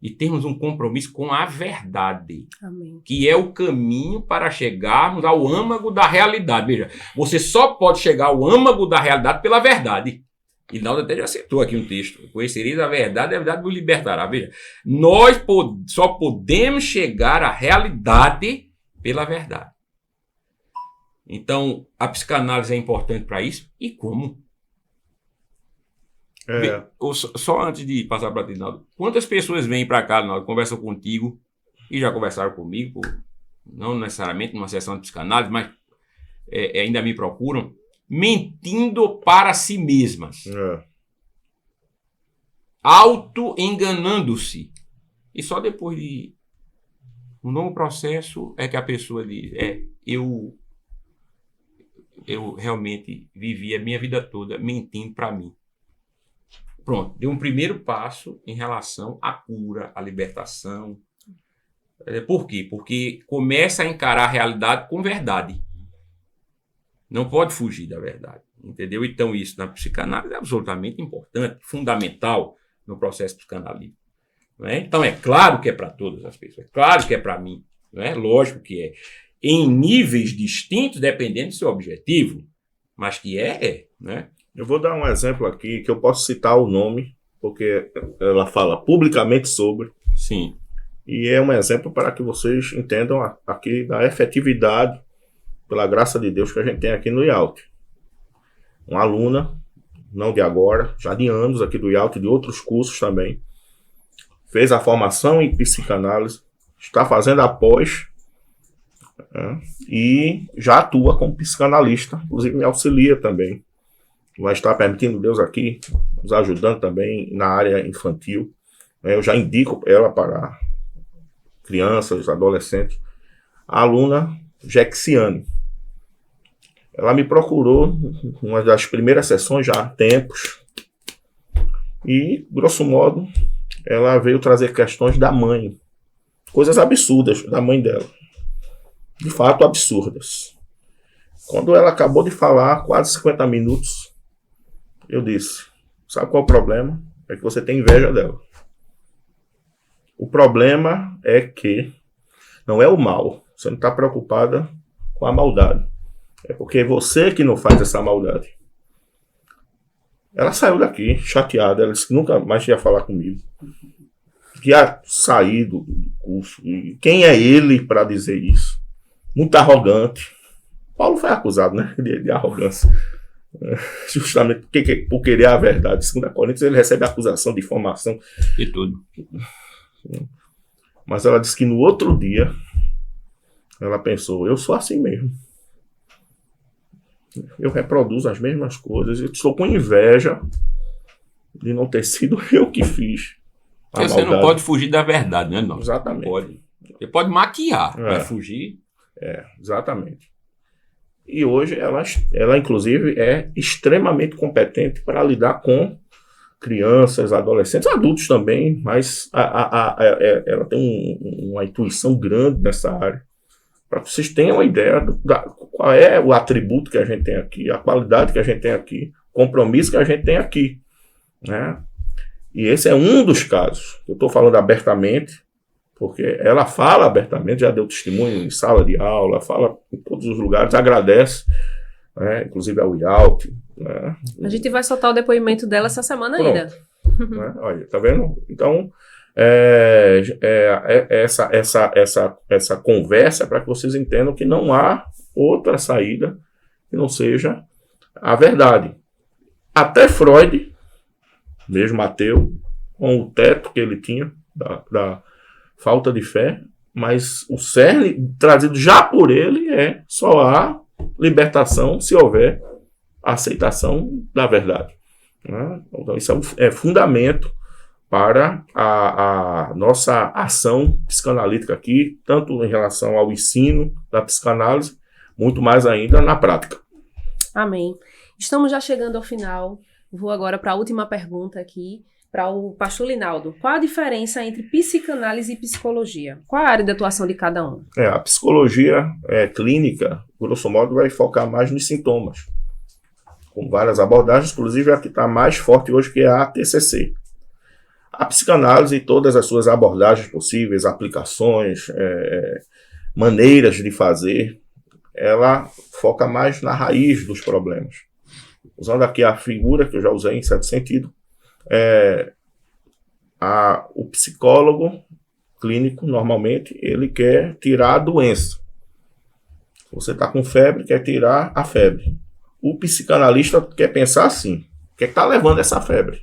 de termos um compromisso com a verdade. Amém. Que é o caminho para chegarmos ao âmago da realidade. Veja, você só pode chegar ao âmago da realidade pela verdade. E Naldo até já citou aqui um texto. Conhecereis a verdade vos libertará. Veja, nós só podemos chegar à realidade pela verdade. Então, a psicanálise é importante para isso. E como? Só antes de passar para ti, Naldo, quantas pessoas vêm para cá, Naldo, conversam contigo e já conversaram comigo, não necessariamente numa sessão de psicanálise, mas ainda me procuram, mentindo para si mesmas. auto-enganando-se. E só depois de um longo processo é que a pessoa diz, eu realmente vivi a minha vida toda mentindo para mim. Pronto, deu um primeiro passo em relação à cura, à libertação. Por quê? Porque começa a encarar a realidade com verdade. Não pode fugir da verdade, entendeu? Então isso na psicanálise é absolutamente importante, fundamental no processo psicanalítico. Não é? Então é claro que é para todas as pessoas, é claro que é para mim, não é? Lógico que é. Em níveis distintos, dependendo do seu objetivo, mas que né? Eu vou dar um exemplo aqui, que eu posso citar o nome, porque ela fala publicamente sobre. Sim. E é um exemplo para que vocês entendam aqui da efetividade, pela graça de Deus, que a gente tem aqui no IALT. Uma aluna, não de agora, já de anos aqui do IALT, de outros cursos também, fez a formação em psicanálise, está fazendo a pós, e já atua como psicanalista, inclusive me auxilia também. Vai estar permitindo Deus aqui, nos ajudando também na área infantil. Eu já indico ela para crianças, adolescentes. A aluna Jexiane. Ela me procurou uma das primeiras sessões já há tempos. E, grosso modo, ela veio trazer questões da mãe. Coisas absurdas da mãe dela. De fato, absurdas. Quando ela acabou de falar, quase 50 minutos, eu disse, sabe qual é o problema? É que você tem inveja dela. O problema é que não é o mal. Você não está preocupada com a maldade. É porque é você que não faz essa maldade. Ela saiu daqui, chateada. Ela disse que nunca mais ia falar comigo. Que ia sair do curso. E quem é ele para dizer isso? Muito arrogante. Paulo foi acusado, né, de arrogância. Justamente por querer a verdade. Segundo a Coríntios, ele recebe acusação de difamação. E tudo. Mas ela disse que no outro dia, ela pensou, eu sou assim mesmo. Eu reproduzo as mesmas coisas. Eu estou com inveja de não ter sido eu que fiz. Porque você não pode fugir da verdade, né? Não. Exatamente. Pode. Você pode maquiar, mas fugir. Exatamente. E hoje ela inclusive é extremamente competente para lidar com crianças, adolescentes, adultos também, mas ela tem uma intuição grande nessa área. Para que vocês tenham uma ideia qual é o atributo que a gente tem aqui, a qualidade que a gente tem aqui, o compromisso que a gente tem aqui, né? E esse é um dos casos. Eu estou falando abertamente, porque ela fala abertamente, já deu testemunho em sala de aula, fala em todos os lugares, agradece, né? Inclusive ao IALT. Né? A gente vai soltar o depoimento dela essa semana ainda. Né? Olha, tá vendo? Então, essa conversa é para que vocês entendam que não há outra saída que não seja a verdade. Até Freud, mesmo ateu, com o teto que ele tinha da falta de fé, mas o cerne trazido já por ele só há libertação se houver aceitação da verdade. Né? Então isso é fundamento para a nossa ação psicanalítica aqui, tanto em relação ao ensino da psicanálise, muito mais ainda na prática. Amém. Estamos já chegando ao final. Vou agora para a última pergunta aqui, para o pastor Linaldo. Qual a diferença entre psicanálise e psicologia? Qual a área de atuação de cada um? A psicologia clínica, grosso modo, vai focar mais nos sintomas, com várias abordagens, inclusive a que está mais forte hoje, que é a TCC. A psicanálise e todas as suas abordagens possíveis, aplicações, maneiras de fazer, ela foca mais na raiz dos problemas. Usando aqui a figura que eu já usei em certo sentido, o psicólogo clínico, normalmente, ele quer tirar a doença. Você está com febre, quer tirar a febre. O psicanalista quer pensar assim, o que está levando essa febre?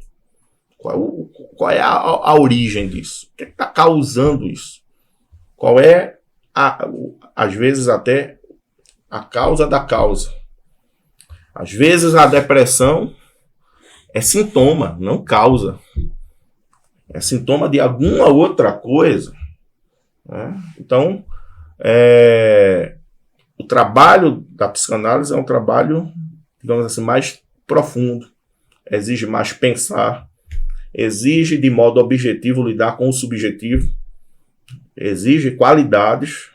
Qual é a origem disso? O que está causando isso? Qual é, às vezes, até a causa da causa? Às vezes a depressão é sintoma, não causa. é sintoma de alguma outra coisa, né? Então, o trabalho da psicanálise é um trabalho, digamos assim, mais profundo, exige mais pensar, exige de modo objetivo lidar com o subjetivo, exige qualidades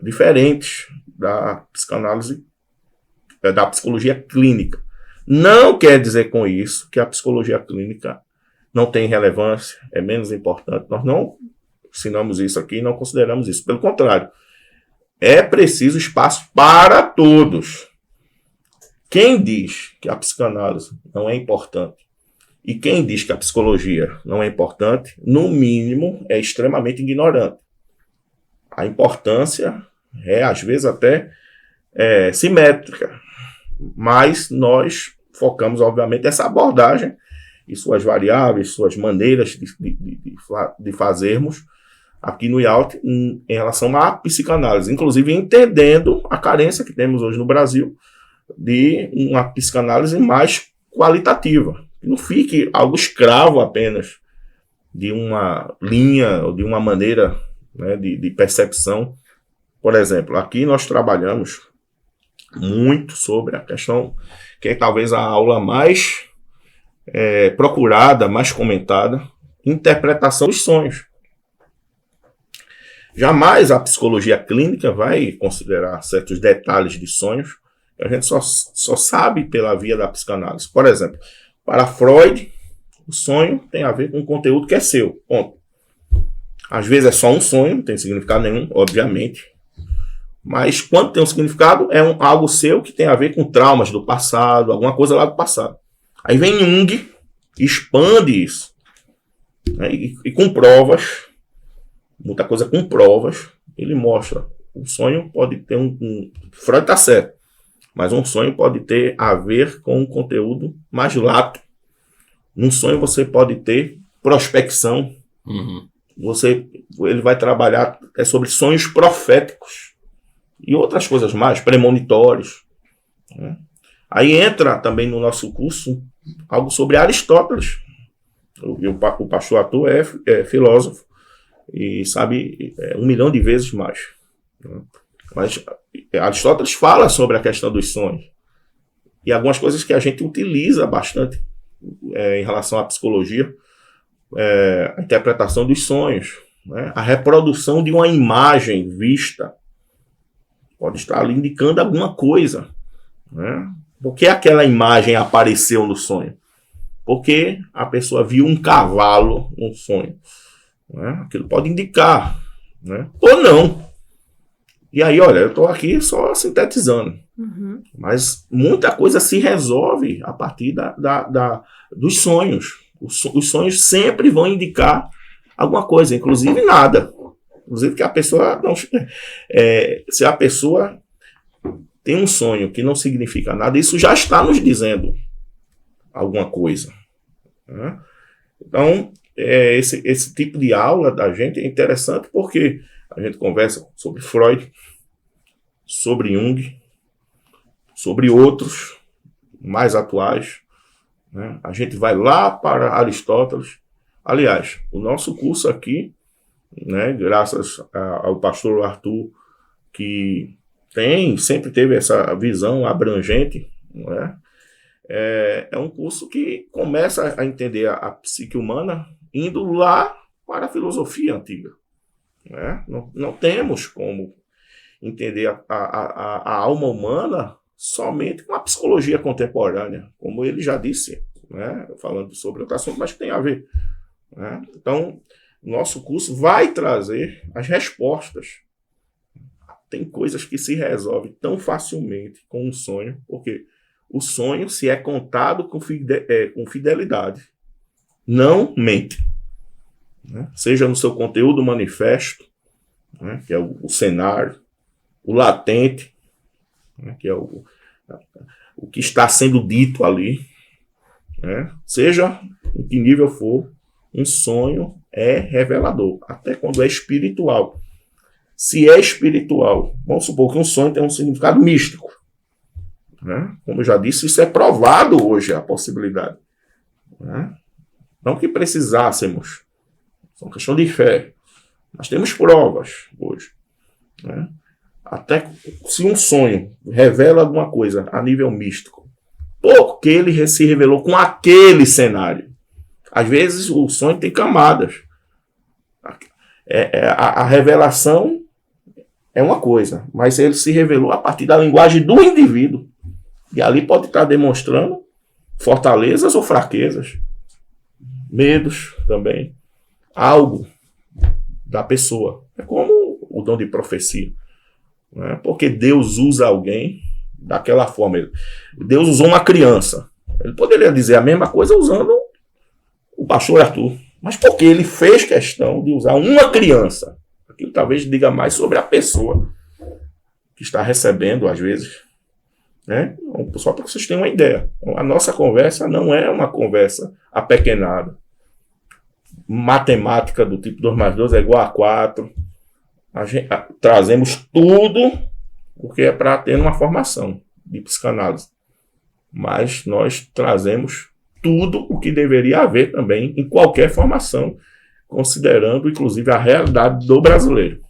diferentes da psicanálise, da psicologia clínica. Não quer dizer com isso que a psicologia clínica não tem relevância, é menos importante. Nós não ensinamos isso aqui, não consideramos isso. Pelo contrário, é preciso espaço para todos. Quem diz que a psicanálise não é importante e quem diz que a psicologia não é importante, no mínimo, é extremamente ignorante. A importância é, às vezes, até simétrica, mas nós focamos, obviamente, essa abordagem e suas variáveis, suas maneiras de fazermos aqui no IALT em relação à psicanálise, inclusive entendendo a carência que temos hoje no Brasil de uma psicanálise mais qualitativa, que não fique algo escravo apenas de uma linha ou de uma maneira, né, de percepção. Por exemplo, aqui nós trabalhamos muito sobre a questão que é talvez a aula mais procurada, mais comentada, interpretação dos sonhos. Jamais a psicologia clínica vai considerar certos detalhes de sonhos, que a gente só sabe pela via da psicanálise. Por exemplo, para Freud, o sonho tem a ver com um conteúdo que é seu. Ponto. Às vezes é só um sonho, não tem significado nenhum, obviamente. Mas quando tem um significado, é algo seu que tem a ver com traumas do passado, alguma coisa lá do passado. Aí vem Jung, expande isso, né, e com provas, muita coisa com provas, ele mostra. O sonho pode ter Freud está certo, mas um sonho pode ter a ver com um conteúdo mais lato. Num sonho você pode ter prospecção. Uhum. Ele vai trabalhar sobre sonhos proféticos e outras coisas mais, premonitórios, né? Aí entra também no nosso curso algo sobre Aristóteles. O pastor Arthur é filósofo e sabe 1 milhão de vezes mais, né? Mas Aristóteles fala sobre a questão dos sonhos e algumas coisas que a gente utiliza bastante em relação à psicologia, a interpretação dos sonhos, né? A reprodução de uma imagem vista pode estar ali indicando alguma coisa, né? Por que aquela imagem apareceu no sonho? Porque a pessoa viu um cavalo no sonho, né? Aquilo pode indicar, né? Ou não. E aí, olha, eu estou aqui só sintetizando. Uhum. Mas muita coisa se resolve a partir dos sonhos. Os sonhos sempre vão indicar alguma coisa, inclusive nada. Inclusive que a pessoa não... se a pessoa tem um sonho que não significa nada, isso já está nos dizendo alguma coisa, né? Então, esse tipo de aula da gente é interessante porque a gente conversa sobre Freud, sobre Jung, sobre outros mais atuais, né? A gente vai lá para Aristóteles. Aliás, o nosso curso aqui, né, graças ao pastor Arthur, que sempre teve essa visão abrangente, né? É um curso que começa a entender a psique humana indo lá para a filosofia antiga, né? Não temos como entender a alma humana somente com a psicologia contemporânea, como ele já disse, né, falando sobre outro assunto, mas que tem a ver, né? Então, nosso curso vai trazer as respostas. Tem coisas que se resolvem tão facilmente com um sonho, porque o sonho, se é contado com fidelidade, não mente, né? Seja no seu conteúdo manifesto, né, que é o cenário, o latente, né, que é o que está sendo dito ali, né? Seja em que nível for, um sonho é revelador, até quando é espiritual. Se é espiritual, vamos supor que um sonho tem um significado místico, né? Como eu já disse, isso é provado hoje, a possibilidade, né? Não que precisássemos são questão de fé. Nós temos provas hoje, né? Até se um sonho revela alguma coisa a nível místico, porque ele se revelou com aquele cenário. Às vezes o sonho tem camadas. A revelação é uma coisa, mas ele se revelou a partir da linguagem do indivíduo. E ali pode estar demonstrando fortalezas ou fraquezas, medos também, algo da pessoa. É como o dom de profecia, né? Porque Deus usa alguém daquela forma. Deus usou uma criança. Ele poderia dizer a mesma coisa usando o pastor Arthur, mas porque ele fez questão de usar uma criança. Aquilo talvez diga mais sobre a pessoa que está recebendo, às vezes, né? Só para vocês terem uma ideia. A nossa conversa não é uma conversa apequenada. Matemática do tipo 2 mais 2 é igual a 4. Trazemos tudo porque é para ter uma formação de psicanálise. Mas nós trazemos tudo o que deveria haver também em qualquer formação, considerando inclusive a realidade do brasileiro.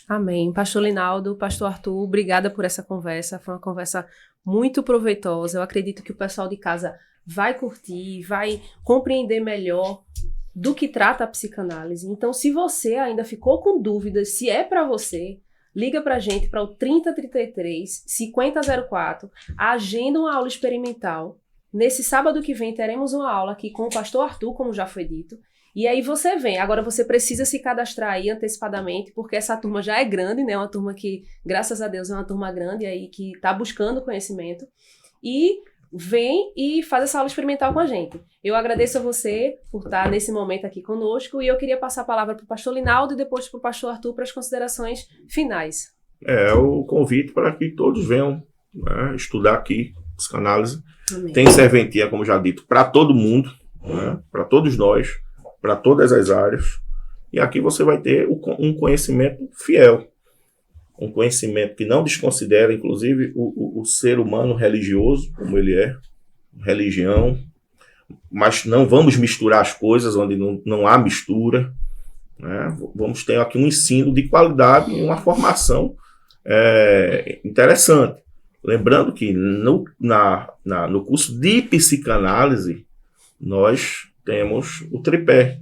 Amém. Pastor Linaldo, Pastor Arthur, obrigada por essa conversa. Foi uma conversa muito proveitosa. Eu acredito que o pessoal de casa vai curtir, vai compreender melhor do que trata a psicanálise. Então, se você ainda ficou com dúvidas se é para você, liga para a gente para o 3033 5004, agenda uma aula experimental. Nesse sábado que vem teremos uma aula aqui com o Pastor Arthur, como já foi dito. E aí você vem. Agora você precisa se cadastrar aí antecipadamente, porque essa turma já é grande, né? Uma turma que, graças a Deus, é uma turma grande aí que está buscando conhecimento. E vem e faz essa aula experimental com a gente. Eu agradeço a você por estar nesse momento aqui conosco e eu queria passar a palavra para o Pastor Linaldo e depois para o Pastor Arthur para as considerações finais. O convite para que todos venham, né, estudar aqui psicanálise. Amém. Tem serventia, como já dito, para todo mundo, né, para todos nós, para todas as áreas. E aqui você vai ter um conhecimento fiel. Um conhecimento que não desconsidera, inclusive, o ser humano religioso, como ele é, religião, mas não vamos misturar as coisas onde não há mistura, né? Vamos ter aqui um ensino de qualidade e uma formação interessante. Lembrando que no curso de psicanálise, nós temos o tripé,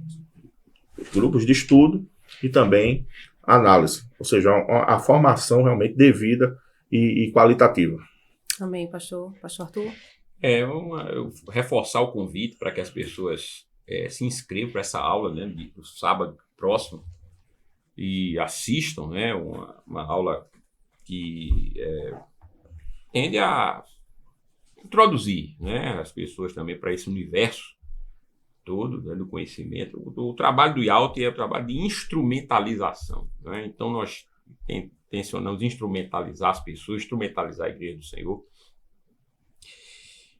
grupos de estudo e também análise, ou seja, a formação realmente devida e qualitativa. Amém, Pastor Arthur. Eu reforçar o convite para que as pessoas se inscrevam para essa aula, né, do sábado próximo e assistam, né, uma aula que tende a introduzir, né, as pessoas também para esse universo todo, né, do conhecimento. O trabalho do IALT é o trabalho de instrumentalização, né? Então nós intencionamos instrumentalizar as pessoas, instrumentalizar a Igreja do Senhor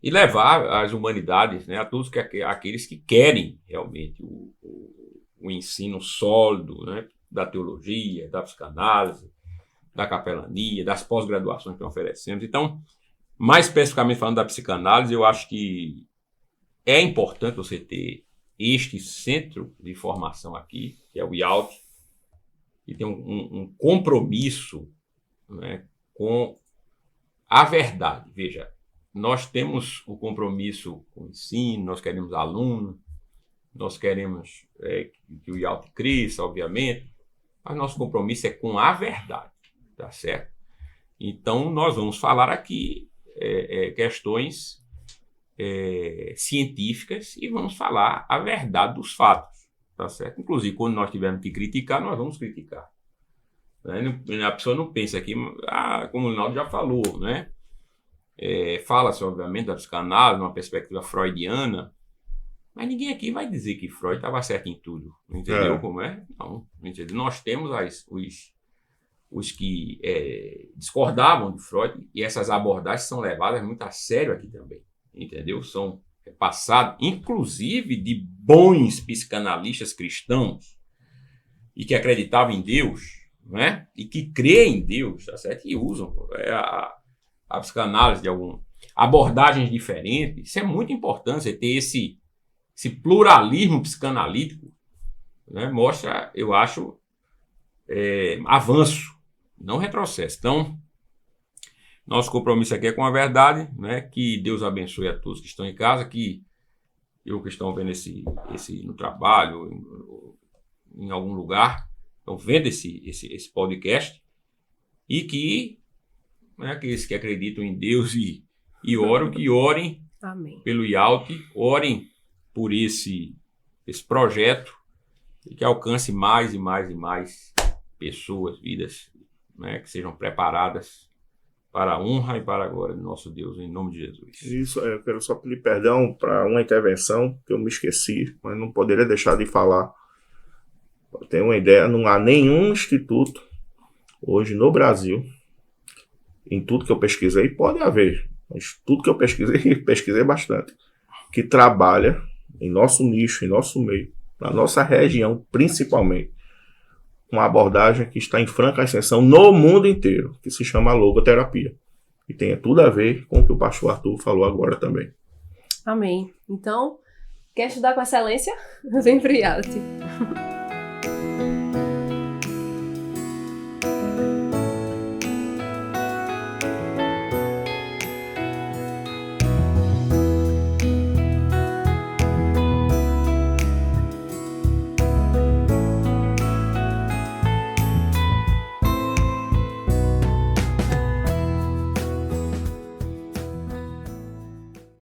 e levar as humanidades, né, a todos aqueles que querem realmente o ensino sólido, né, da teologia, da psicanálise, da capelania, das pós-graduações que oferecemos. Então, mais especificamente falando da psicanálise, eu acho que é importante você ter este centro de formação aqui, que é o IALT, que tem um compromisso, né, com a verdade. Veja, nós temos o compromisso com o ensino, nós queremos aluno, nós queremos que o IALT cresça, obviamente, mas nosso compromisso é com a verdade, tá certo? Então, nós vamos falar aqui questões científicas e vamos falar a verdade dos fatos, tá certo? Inclusive, quando nós tivermos que criticar, nós vamos criticar, né? A pessoa não pensa aqui, como o Linaldo já falou, né? Fala-se, obviamente, da psicanálise, numa perspectiva freudiana, mas ninguém aqui vai dizer que Freud estava certo em tudo, entendeu como é? Não, entendeu? Nós temos os que discordavam de Freud e essas abordagens são levadas muito a sério aqui também. Entendeu? São passados, inclusive, de bons psicanalistas cristãos e que acreditavam em Deus, né? E que creem em Deus, tá certo? E usam a psicanálise de abordagens diferentes. Isso é muito importante, você ter esse pluralismo psicanalítico, né, mostra, eu acho, avanço, não retrocesso. Então, nosso compromisso aqui é com a verdade, né? Que Deus abençoe a todos que estão em casa, que estão vendo esse no trabalho, em algum lugar, estão vendo esse podcast, e que, né, aqueles que acreditam em Deus e oram, que orem Amém. pelo IALT, orem por esse projeto, e que alcance mais e mais e mais pessoas, vidas, né, que sejam preparadas para a honra e para a glória do nosso Deus, em nome de Jesus. Isso, eu quero só pedir perdão para uma intervenção que eu me esqueci, mas não poderia deixar de falar. Para ter uma ideia, não há nenhum instituto hoje no Brasil, em tudo que eu pesquisei, pode haver, mas tudo que eu pesquisei bastante, que trabalha em nosso nicho, em nosso meio, na nossa região, principalmente, uma abordagem que está em franca ascensão no mundo inteiro, que se chama logoterapia. E tem tudo a ver com o que o pastor Arthur falou agora também. Amém. Então, quer estudar com excelência? Vem pro IALT.